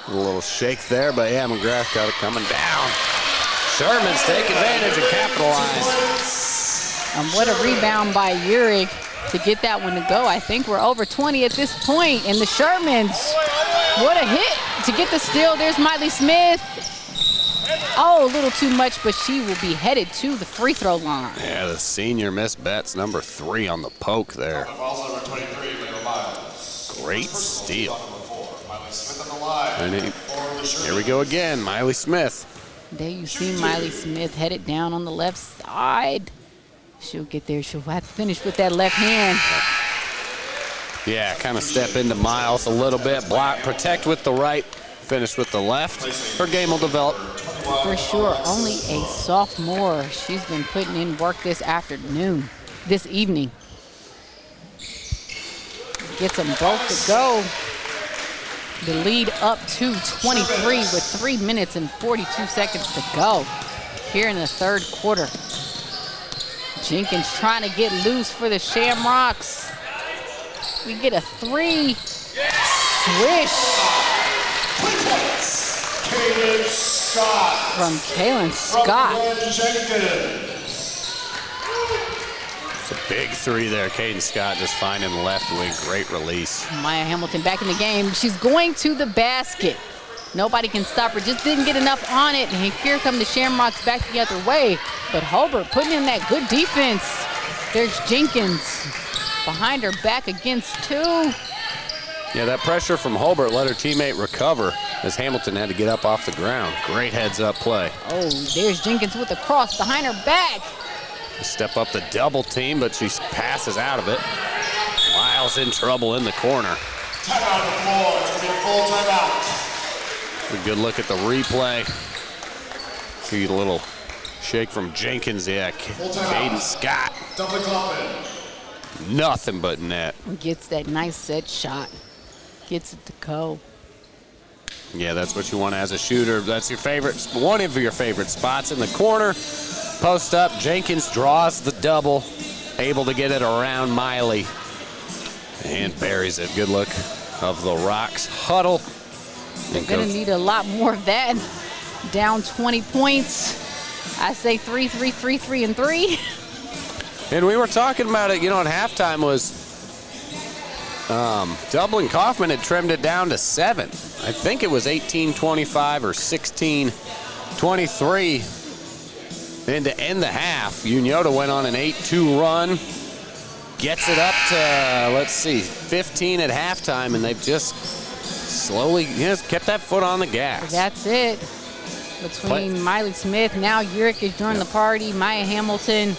A little shake there, but yeah, McGrath got it coming down. Sherman's take advantage and capitalize. And what a rebound by Urick to get that one to go. I think we're over 20 at this point, and the Shermans, what a hit to get the steal. There's Miley Smith. Oh, a little too much, but she will be headed to the free throw line. Yeah, the senior Miss Betts, number 3 on the poke there. Great steal. And here we go again, Miley Smith. There you see Miley Smith headed down on the left side. She'll get there. She'll have to finish with that left hand. Yeah, kind of step into Miles a little bit. Block, protect with the right, finish with the left. Her game will develop. For sure, only a sophomore. She's been putting in work this evening. Gets them both to go. The lead up to 23 with 3 minutes and 42 seconds to go here in the third quarter. Jenkins trying to get loose for the Shamrocks. We get a 3. Swish. Kaylin Scott. From Kaylin Scott. It's a big 3 there. Caden Scott just finding the left wing. Great release. Maya Hamilton back in the game. She's going to the basket. Nobody can stop her. Just didn't get enough on it. And here come the Shamrocks back the other way. But Holbert putting in that good defense. There's Jenkins behind her back against 2. Yeah, that pressure from Holbert let her teammate recover. as Hamilton had to get up off the ground. Great heads-up play. Oh, there's Jenkins with the cross behind her back. Step up the double team, but she passes out of it. Miles in trouble in the corner. Timeout on the floor. It's going to be a full timeout. A good look at the replay. See a little shake from Jenkins. Yeah, Caden Scott. Dublin Coffman. Nothing but net. Gets that nice set shot. Gets it to go. Yeah, that's what you want as a shooter. That's your favorite, one of your favorite spots in the corner. Post up, Jenkins draws the double, able to get it around Miley, and buries it. Good look of the Rocks huddle. They're gonna need a lot more of that. Down 20 points. I say 3, 3, 3, 3, and 3. And we were talking about it, you know, at halftime was Dublin Coffman had trimmed it down to 7. I think it was 18-25 or 16-23. And to end the half, Unioto went on an 8-2 run. Gets it up to, let's see, 15 at halftime, and they've just slowly kept that foot on the gas. That's it. Between Miley Smith, now Urick is joining the party, Maya Hamilton.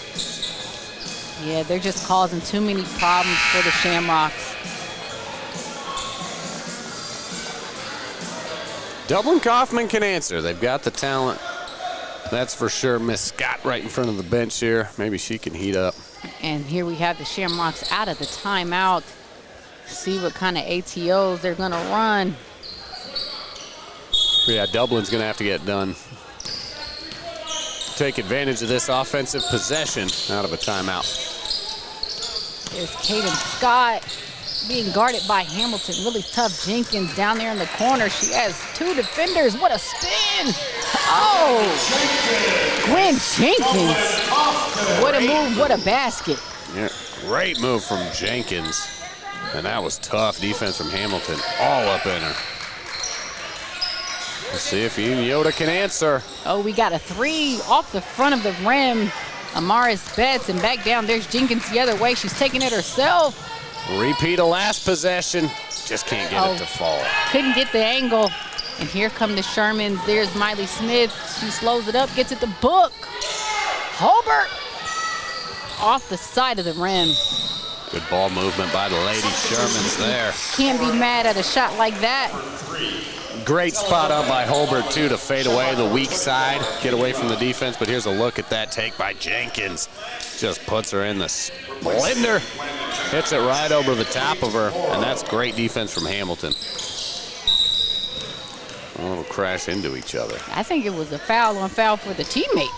Yeah, they're just causing too many problems for the Shamrocks. Dublin Coffman can answer. They've got the talent. That's for sure. Miss Scott right in front of the bench here. Maybe she can heat up. And here we have the Shamrocks out of the timeout. See what kind of ATOs they're going to run. Yeah, Dublin's going to have to get done. Take advantage of this offensive possession out of a timeout. There's Caden Scott being guarded by Hamilton. Really tough. Jenkins down there in the corner. She has 2 defenders. What a spin. Oh, Gwen Jenkins. What a move, what a basket. Yeah, great move from Jenkins. And that was tough defense from Hamilton. All up in her. Let's see if Unioto can answer. Oh, we got a 3 off the front of the rim. Amaris Betts, and back down. There's Jenkins the other way. She's taking it herself. Repeat of last possession. Just can't get it to fall. Couldn't get the angle. And here come the Shermans. There's Miley Smith. She slows it up, gets it to Book. Holbert off the side of the rim. Good ball movement by the Lady Shermans there. Can't be mad at a shot like that. Great spot up by Holbert, too, to fade away the weak side, get away from the defense. But here's a look at that take by Jenkins. Just puts her in the splendor. Hits it right over the top of her, and that's great defense from Hamilton. A little crash into each other. I think it was a foul on foul for the teammate.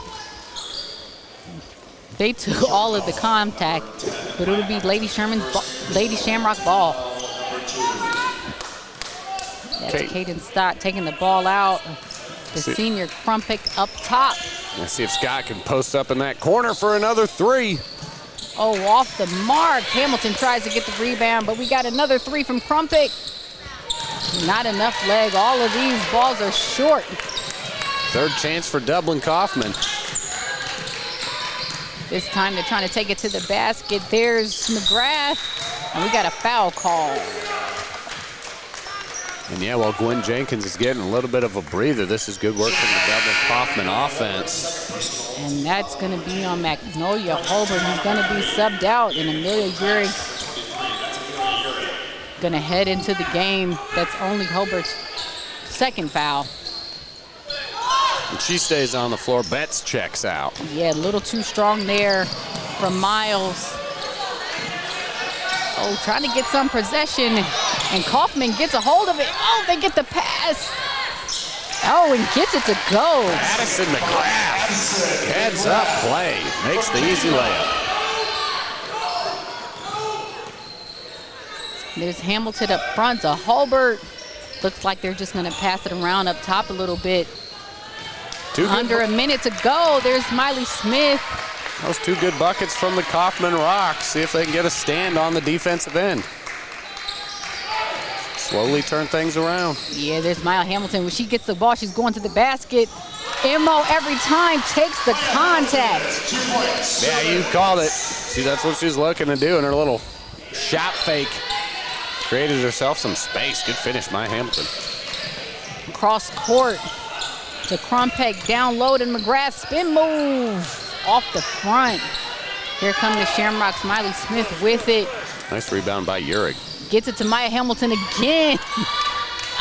They took all of the contact, but it would be Lady Shamrock ball. That's Caden Stott taking the ball out. The senior Crumpik up top. Let's see if Scott can post up in that corner for another 3. Oh, off the mark. Hamilton tries to get the rebound, but we got another 3 from Crumpik. Not enough leg. All of these balls are short. Third chance for Dublin Coffman. This time they're trying to take it to the basket. There's McGrath, and we got a foul call. And yeah, while Gwen Jenkins is getting a little bit of a breather, this is good work from the Dublin Coffman offense. And that's going to be on Magnolia Holbert, who's going to be subbed out, and Amelia Urick going to head into the game. That's only Holbert's second foul. And she stays on the floor. Betts checks out. Yeah, a little too strong there from Miles. Oh, trying to get some possession, and Coffman gets a hold of it. Oh, they get the pass. Oh, and gets it to go. Addison McGrath, heads up play, makes the easy layup. There's Hamilton up front to Holbert. Looks like they're just gonna pass it around up top a little bit. Under a minute to go. There's Miley Smith. Those 2 good buckets from the Coffman Rocks. See if they can get a stand on the defensive end. Slowly turn things around. Yeah, there's Maya Hamilton. When she gets the ball, she's going to the basket. Mo every time takes the contact. Yeah, you called it. See, that's what she's looking to do in her little shot fake. Created herself some space. Good finish, Maya Hamilton. cross court to Krumpek, down low to McGrath, spin move off the front. Here come the Shamrocks, Miley Smith with it. Nice rebound by Uric. Gets it to Maya Hamilton again.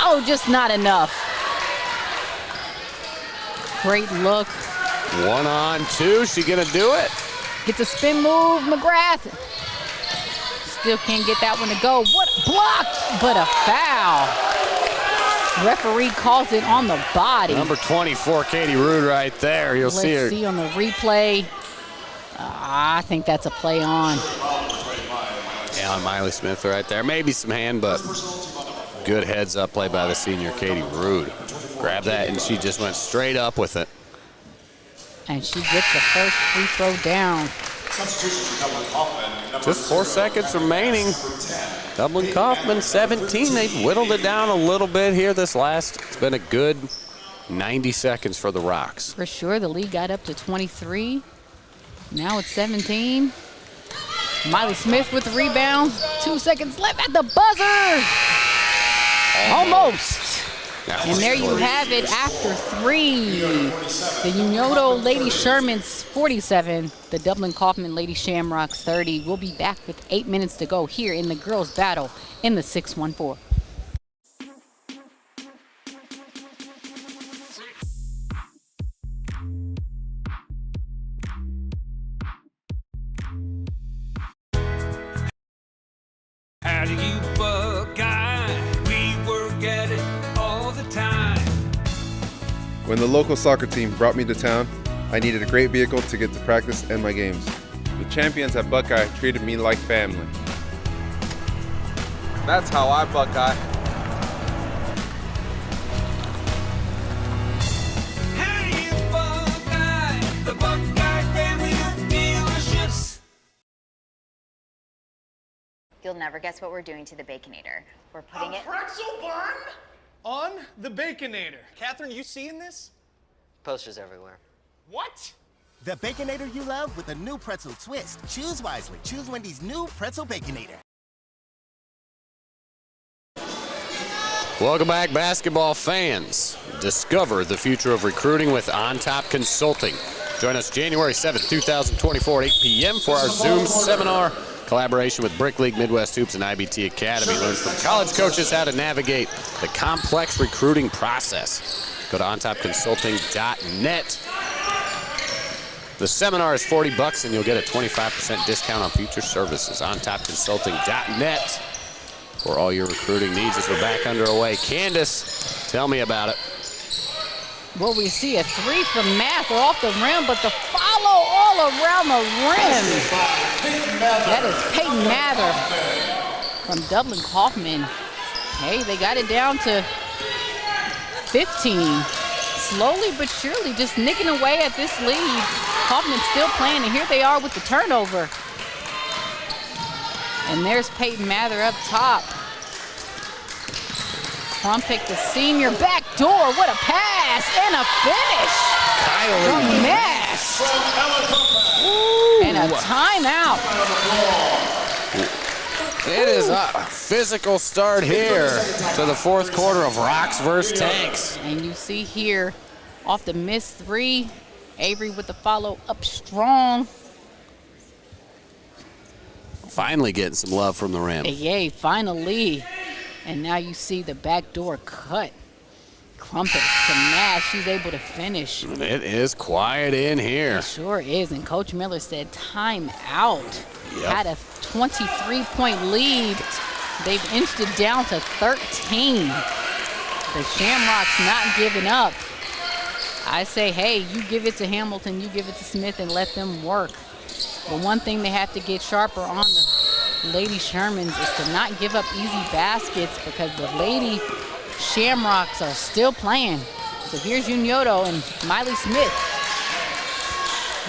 Oh, just not enough. Great look. 1-on-2, she gonna do it? Gets a spin move, McGrath. Still can't get that one to go. What a block, but a foul. Referee calls it on the body. Number 24, Katie Rude right there. You'll see her. Let's see on the replay. I think that's a play on. Yeah, on Miley Smith right there. Maybe some hand, but good heads up play by the senior Katie Rude. Grabbed that and she just went straight up with it. And she gets the first free throw down. Just 4 seconds remaining. Dublin Coffman 17. They whittled it down a little bit here this last. It's been a good 90 seconds for the Rocks. For sure, the lead got up to 23. Now it's 17. Miley Smith with the rebound. 2 seconds left at the buzzer. Almost. And there you have it after 3. The Unioto Lady Shermans 47, the Dublin Coffman Lady Shamrocks 30. We'll be back with 8 minutes to go here in the girls' battle in the 6-1-4. How do you Buckeye? We work at it all the time. When the local soccer team brought me to town, I needed a great vehicle to get to practice and my games. The champions at Buckeye treated me like family. That's how I Buckeye. How do you Buckeye? The Buckeye family of dealerships. You'll never guess what we're doing to the Baconator. We're putting it pretzel bun on the Baconator. Catherine, you seeing this? Posters everywhere. What? The Baconator you love with a new pretzel twist. Choose wisely. Choose Wendy's new pretzel Baconator. Welcome back, basketball fans. Discover the future of recruiting with On Top Consulting. Join us January 7th, 2024 at 8 p.m. for our Zoom seminar. Collaboration with Brick League, Midwest Hoops, and IBT Academy. Learn from college coaches how to navigate the complex recruiting process. Go to ontopconsulting.net. The seminar is $40 and you'll get a 25% discount on future services. ontopconsulting.net for all your recruiting needs as we're back underway. Candace, tell me about it. Well, we see a 3 from Mather off the rim, but the follow all around the rim. That is Peyton Mather from Dublin Coffman. Hey, they got it down to 15. Slowly but surely, just nicking away at this lead. Coffman still playing, and here they are with the turnover. And there's Peyton Mather up top. Krumpek, the senior, back door. What a pass and a finish from Mass. And a timeout. It is a physical start here to the fourth quarter of Rocks versus Tanks. And you see here, off the missed 3, Avery with the follow up strong. Finally getting some love from the rim. Yay, finally. And now you see the backdoor cut. Krumpek to Mass, she's able to finish. It is quiet in here. It sure is, and Coach Miller said time out. Yep. Had a 23-point lead. They've inched it down to 13. The Shamrocks not giving up. I say, hey, you give it to Hamilton, you give it to Smith, and let them work. But one thing they have to get sharper on the Lady Shermans is to not give up easy baskets, because the Lady Shamrocks are still playing. So here's Unioto and Miley Smith.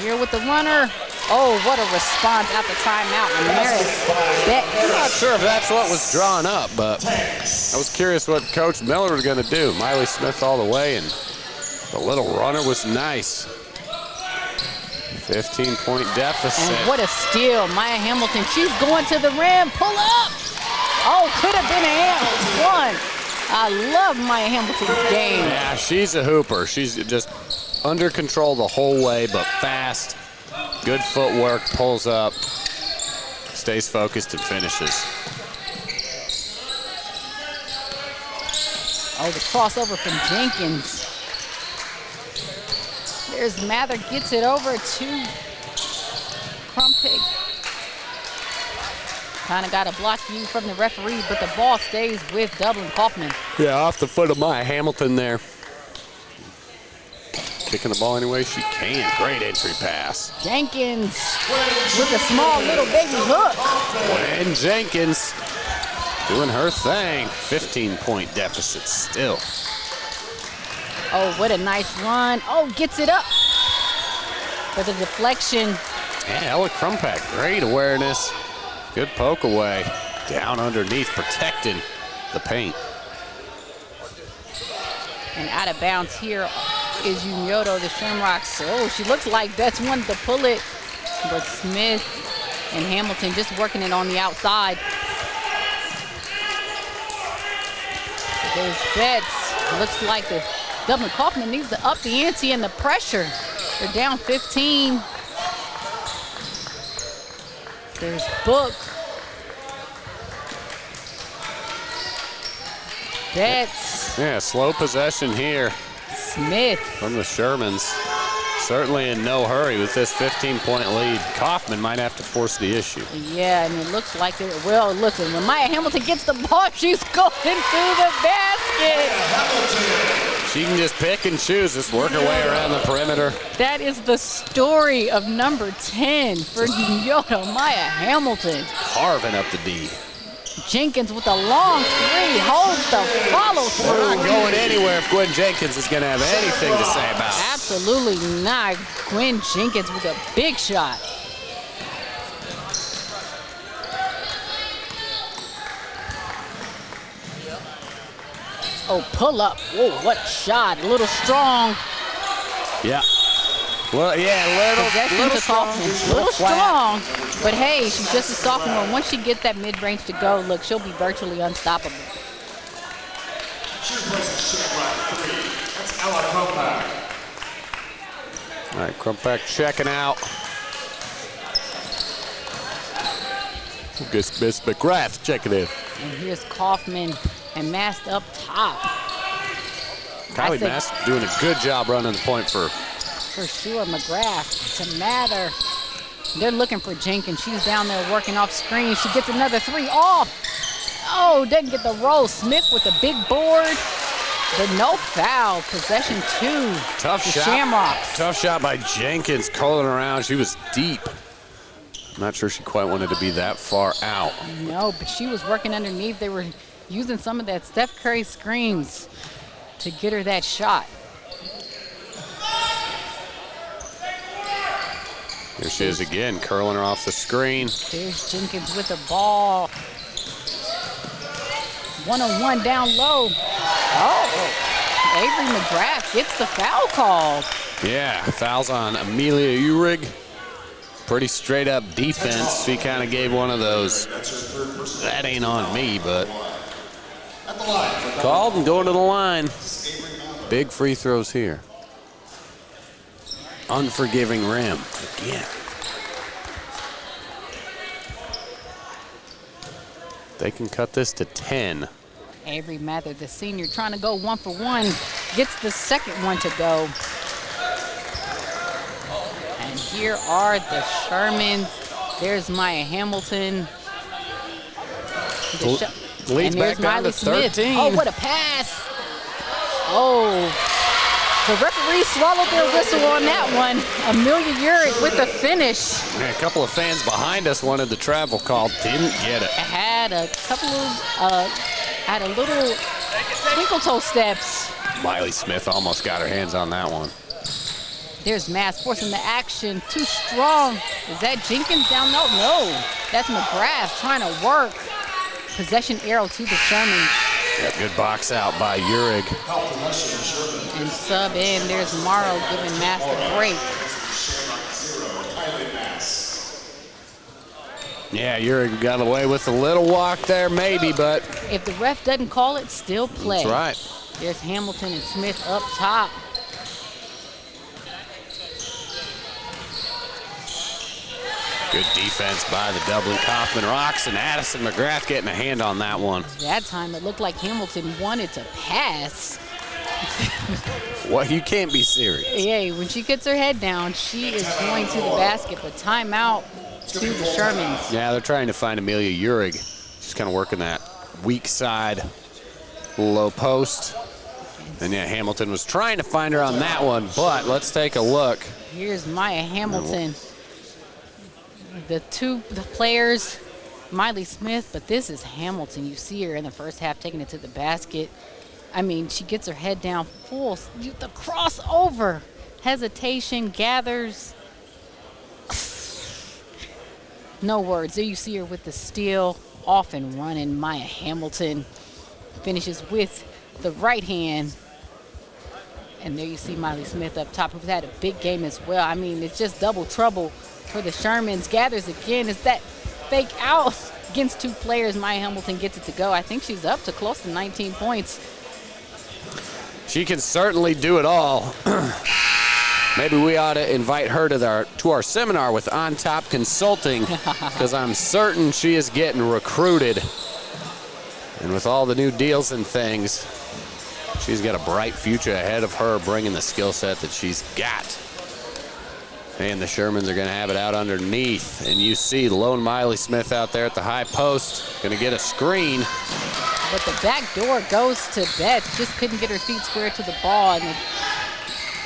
Here with the runner. Oh, what a response at the timeout. I'm not sure if that's what was drawn up, but I was curious what Coach Miller was going to do. Miley Smith all the way, and the little runner was nice. 15-point deficit. And what a steal. Maya Hamilton, she's going to the rim. Pull up. Oh, could have been a one. I love Maya Hamilton's game. Yeah, she's a hooper. She's just under control the whole way, but fast. Good footwork, pulls up, stays focused, and finishes. Oh, the crossover from Jenkins. There's Mather, gets it over to Crumpig. Kind of got a block view from the referee, but the ball stays with Dublin. Coffman. Yeah, off the foot of Maya Hamilton there. Kicking the ball any way she can. Great entry pass. Jenkins with a small little baby hook. Gwen Jenkins doing her thing. 15-point deficit still. Oh, what a nice run. Oh, gets it up for the deflection. Yeah, Ella Crumpack, great awareness. Good poke away. Down underneath, protecting the paint. And out of bounds here is Unioto, the Shamrocks. Oh, she looks like Betts wanted to pull it, but Smith and Hamilton just working it on the outside. There's Betts. Looks like the Dublin. Coffman needs to up the ante and the pressure. They're down 15. There's Book. Betts. Yeah, slow possession here. Smith. From the Shermans. Certainly in no hurry with this 15-point lead. Coffman might have to force the issue. Yeah, and it looks like it. Well, listen, when Maya Hamilton gets the ball, she's going to the basket. She can just pick and choose, just work her way around the perimeter. That is the story of number 10 for Unioto, Maya Hamilton. Carving up the D. Jenkins with a long three, holds the follow through. We're not going anywhere if Gwen Jenkins is going to have anything to say about it. Absolutely not. Gwen Jenkins with a big shot. Oh, pull up. Whoa, what a shot. A little strong. Yeah. Well, yeah, little strong. Little strong. But hey, she's just a sophomore. Once she gets that mid-range to go, look, she'll be virtually unstoppable. She plays a shot right three. That's Ella Crumpack. All right, Crumpack checking out. Guess Miss McGrath checking in. And here's Coffman and Mast up top. Kylie Mast doing a good job running the point for sure. McGrath to Mather. They're looking for Jenkins. She's down there working off screen. She gets another three off. Oh, doesn't get the roll. Smith with the big board, but no foul. Possession two. Tough shot. Shamrocks. Tough shot by Jenkins, calling around. She was deep. I'm not sure she quite wanted to be that far out. No, but she was working underneath. They were using some of that Steph Curry screens to get her that shot. Here she is again, curling her off the screen. There's Jenkins with the ball. One-on-one down low. Oh, Avery McGrath gets the foul call. Yeah, fouls on Amelia Uhrig. Pretty straight up defense. She kind of gave one of those, that ain't on me, but called and going to the line. Big free throws here. Unforgiving rim again. They can cut this to 10. Avery Mather, the senior, trying to go 1 for 1, gets the second one to go. And here are the Shermans. There's Maya Hamilton. Leads back down to 13. Oh, what a pass. Oh. The referee swallowed their whistle on that one. Amelia Uhrig with the finish. Yeah, a couple of fans behind us wanted the travel call, didn't get it. Had a couple of, had a little twinkle toe steps. Miley Smith almost got her hands on that one. There's Mass forcing the action, too strong. Is that Jenkins down low? No, that's McGrath trying to work. Possession arrow to the Shermans. Yeah, good box out by Uhrig. And sub in, there's Morrow giving Mass the break. Yeah, Uric got away with a little walk there, maybe, but. If the ref doesn't call it, still play. That's right. There's Hamilton and Smith up top. Good defense by the Dublin Coffman Rocks, and Addison McGrath getting a hand on that one. That time it looked like Hamilton wanted to pass. What? You can't be serious. Yeah, when she gets her head down, she is going to the basket, but timeout to the Shermans. Yeah, they're trying to find Amelia Uric. She's kind of working that weak side, low post. And yeah, Hamilton was trying to find her on that one, but let's take a look. Here's Maya Hamilton. The players, Miley Smith, but this is Hamilton. You see her in the first half taking it to the basket. I mean, she gets her head down full. The crossover, hesitation, gathers. No words. There you see her with the steal, off and running. Maya Hamilton finishes with the right hand. And there you see Miley Smith up top, who's had a big game as well. I mean, it's just double trouble for the Shermans. Gathers again. Is that fake out against two players? Maya Hamilton gets it to go. I think she's up to close to 19 points. She can certainly do it all. Maybe we ought to invite her to our seminar with On Top Consulting, because I'm certain she is getting recruited. And with all the new deals and things, she's got a bright future ahead of her, bringing the skill set that she's got. And the Shermans are going to have it out underneath. And you see lone Miley Smith out there at the high post, going to get a screen. But the back door goes to Betts. Just couldn't get her feet square to the ball. And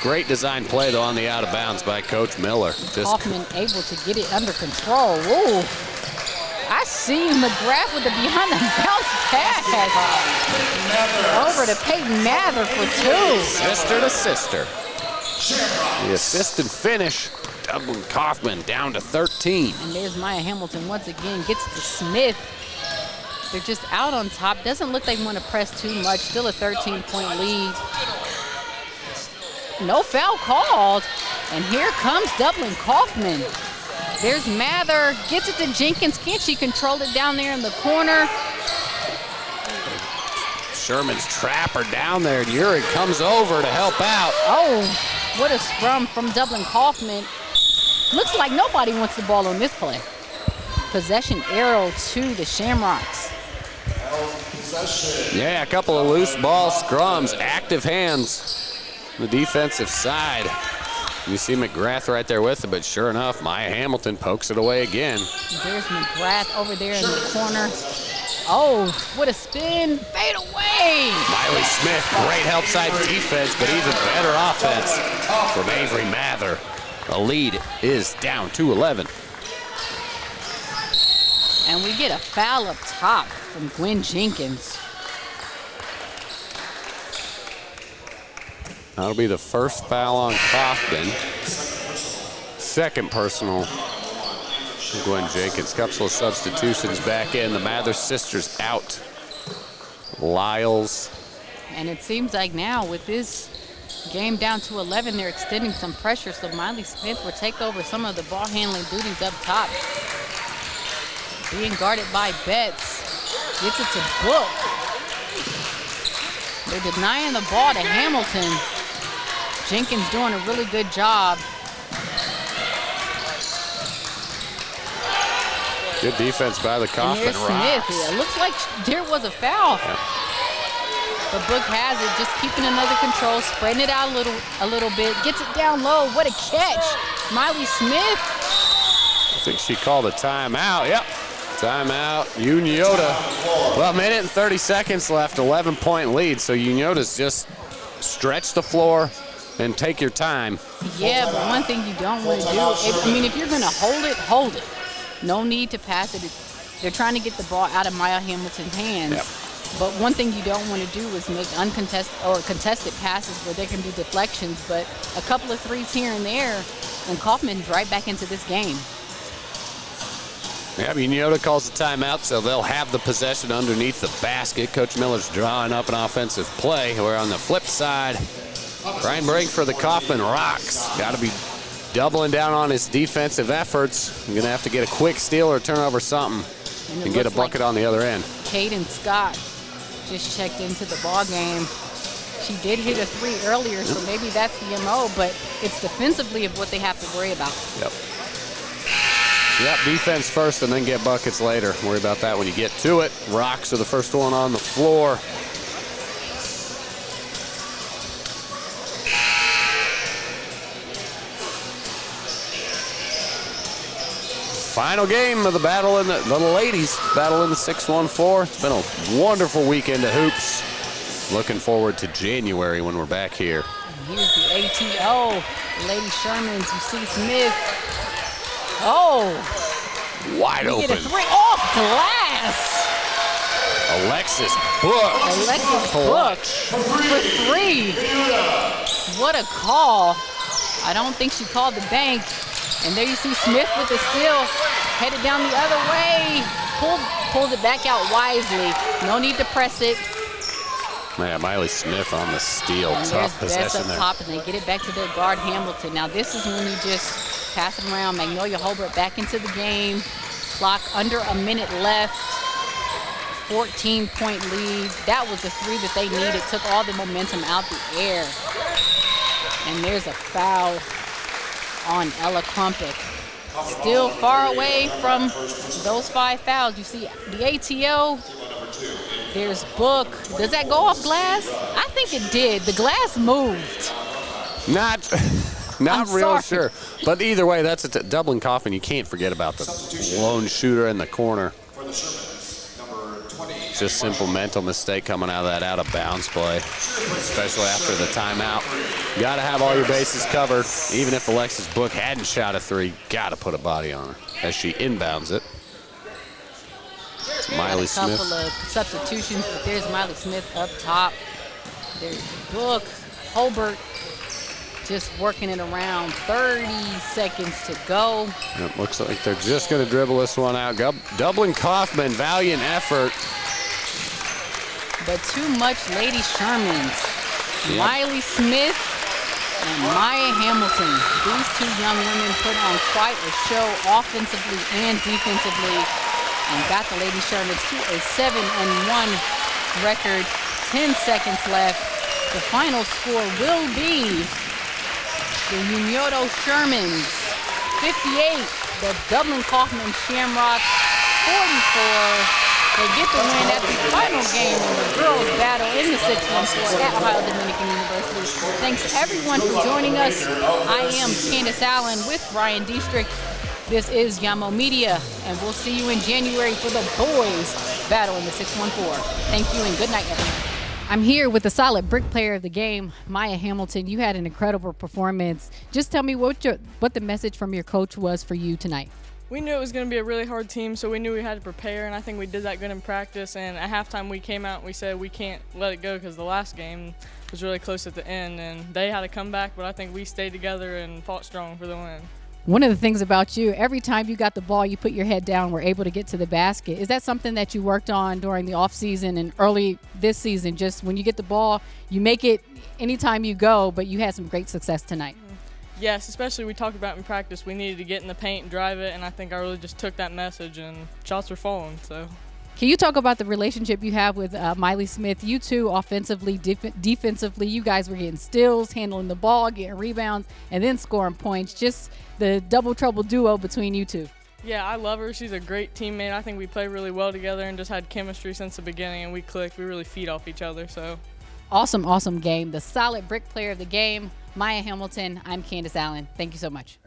great design play, though, on the out of bounds by Coach Miller. Coffman able to get it under control. Ooh. I see McGrath with the behind the bounce pass. Over to Peyton Mather for two. Sister to sister. The assist and finish. Dublin Coffman down to 13. And there's Maya Hamilton once again. Gets to Smith. They're just out on top. Doesn't look like they want to press too much. Still a 13-point lead. No foul called. And here comes Dublin Coffman. There's Mather. Gets it to Jenkins. Can't she control it down there in the corner? Sherman's trap her down there, and Uric comes over to help out. Oh, what a scrum from Dublin Coffman. Looks like nobody wants the ball on this play. Possession arrow to the Shamrocks. Yeah, a couple of loose ball scrums, active hands on the defensive side. You see McGrath right there with it, but sure enough, Maya Hamilton pokes it away again. There's McGrath over there in the corner. Oh, what a spin. Fade away. Miley Smith, great help side defense, but even better offense from Avery Mather. The lead is down to 11. And we get a foul up top from Gwen Jenkins. That'll be the first foul on Coffman. Second personal. Gwen Jenkins. Couple of substitutions back in. The Mather sisters out. Lyles. And it seems like now with this game down to 11, they're extending some pressure, so Miley Smith will take over some of the ball handling duties up top. Being guarded by Betts. Gets it to Book. They're denying the ball to Hamilton. Jenkins doing a really good job. Good defense by the Coffman Smith. Rocks. It looks like there was a foul. Yeah. But Book has it, just keeping another control, spreading it out a little bit. Gets it down low. What a catch. Miley Smith. I think she called a timeout. Yep. Timeout. Unioto. Well, a minute and 30 seconds left. 11-point lead. So Unioto's just stretch the floor and take your time. Yeah, but one thing you don't want to do, if you're going to hold it. No need to pass it. They're trying to get the ball out of Maya Hamilton's hands. Yep. But one thing you don't want to do is make uncontested or contested passes where there can be deflections. But a couple of threes here and there, and Coffman's right back into this game. Yeah, Unioto calls the timeout, so they'll have the possession underneath the basket. Coach Miller's drawing up an offensive play. We're on the flip side. Brian break for the Coffman Rocks. Got to be doubling down on his defensive efforts. You're going to have to get a quick steal or turnover something and get a bucket on the other end. Caden Scott just checked into the ball game. She did hit a 3 earlier, so maybe that's the MO, but it's defensively of what they have to worry about. Yep, defense first and then get buckets later. Worry about that when you get to it. Rocks are the first one on the floor. Final game of the battle in the ladies battle in the 6-1-4. It's been a wonderful weekend of hoops. Looking forward to January when we're back here. Here's the ATO, Lady Shermans. You see Smith. Oh, wide open. Get a 3 off glass. Alexis Book for 3. What a call. I don't think she called the bank. And there you see Smith with the steal, headed down the other way. Pulls it back out wisely. No need to press it. Man, Miley Smith on the steal. And tough possession up there. top, and they get it back to their guard, Hamilton. Now this is when you just pass it around. Magnolia Hobart back into the game. Clock under a minute left. 14-point lead. That was the 3 that they needed. Took all the momentum out the air. And there's a foul on Ella Crumpet. Still far away from those 5 fouls. You see the ATO. There's Book. Does that go off glass? I think it did. The glass moved. Not real sure. But either way, that's a Dublin Coffman. You can't forget about the lone shooter in the corner. Just simple mental mistake coming out of that out-of-bounds play, especially after the timeout. Got to have all your bases covered. Even if Alexis Book hadn't shot a 3, got to put a body on her as she inbounds it. It's Miley Smith. A couple of substitutions, but there's Miley Smith up top. There's Book. Hobart just working it around. 30 seconds to go. It looks like they're just going to dribble this one out. Dublin Coffman, valiant effort. But too much Lady Shermans. Yep. Miley Smith and Maya Hamilton. These 2 young women put on quite a show offensively and defensively and got the Lady Shermans to a 7-1 record. 10 seconds left. The final score will be the Unioto Shermans 58, the Dublin Coffman Shamrocks 44. They get the win at the final game in the girls' battle in the 6-1-4 at Ohio Dominican University. Thanks everyone for joining us. I am Candace Allen with Ryan Dietrich. This is Yamo Media, and we'll see you in January for the boys' battle in the 6-1-4. Thank you and good night, everyone. I'm here with the solid brick player of the game, Maya Hamilton. You had an incredible performance. Just tell me what the message from your coach was for you tonight. We knew it was going to be a really hard team, so we knew we had to prepare, and I think we did that good in practice. And at halftime, we came out and we said we can't let it go because the last game was really close at the end, and they had to come back, but I think we stayed together and fought strong for the win. One of the things about you, every time you got the ball, you put your head down, were able to get to the basket. Is that something that you worked on during the offseason and early this season? Just when you get the ball, you make it anytime you go, but you had some great success tonight. Yes, especially we talked about in practice, we needed to get in the paint and drive it, and I think I really just took that message, and shots were falling. So, can you talk about the relationship you have with Miley Smith? You two, offensively, defensively, you guys were getting steals, handling the ball, getting rebounds, and then scoring points. Just the double trouble duo between you two. Yeah, I love her. She's a great teammate. I think we play really well together and just had chemistry since the beginning, and we clicked. We really feed off each other. So, awesome game. The solid brick player of the game, Maya Hamilton. I'm Candace Allen. Thank you so much.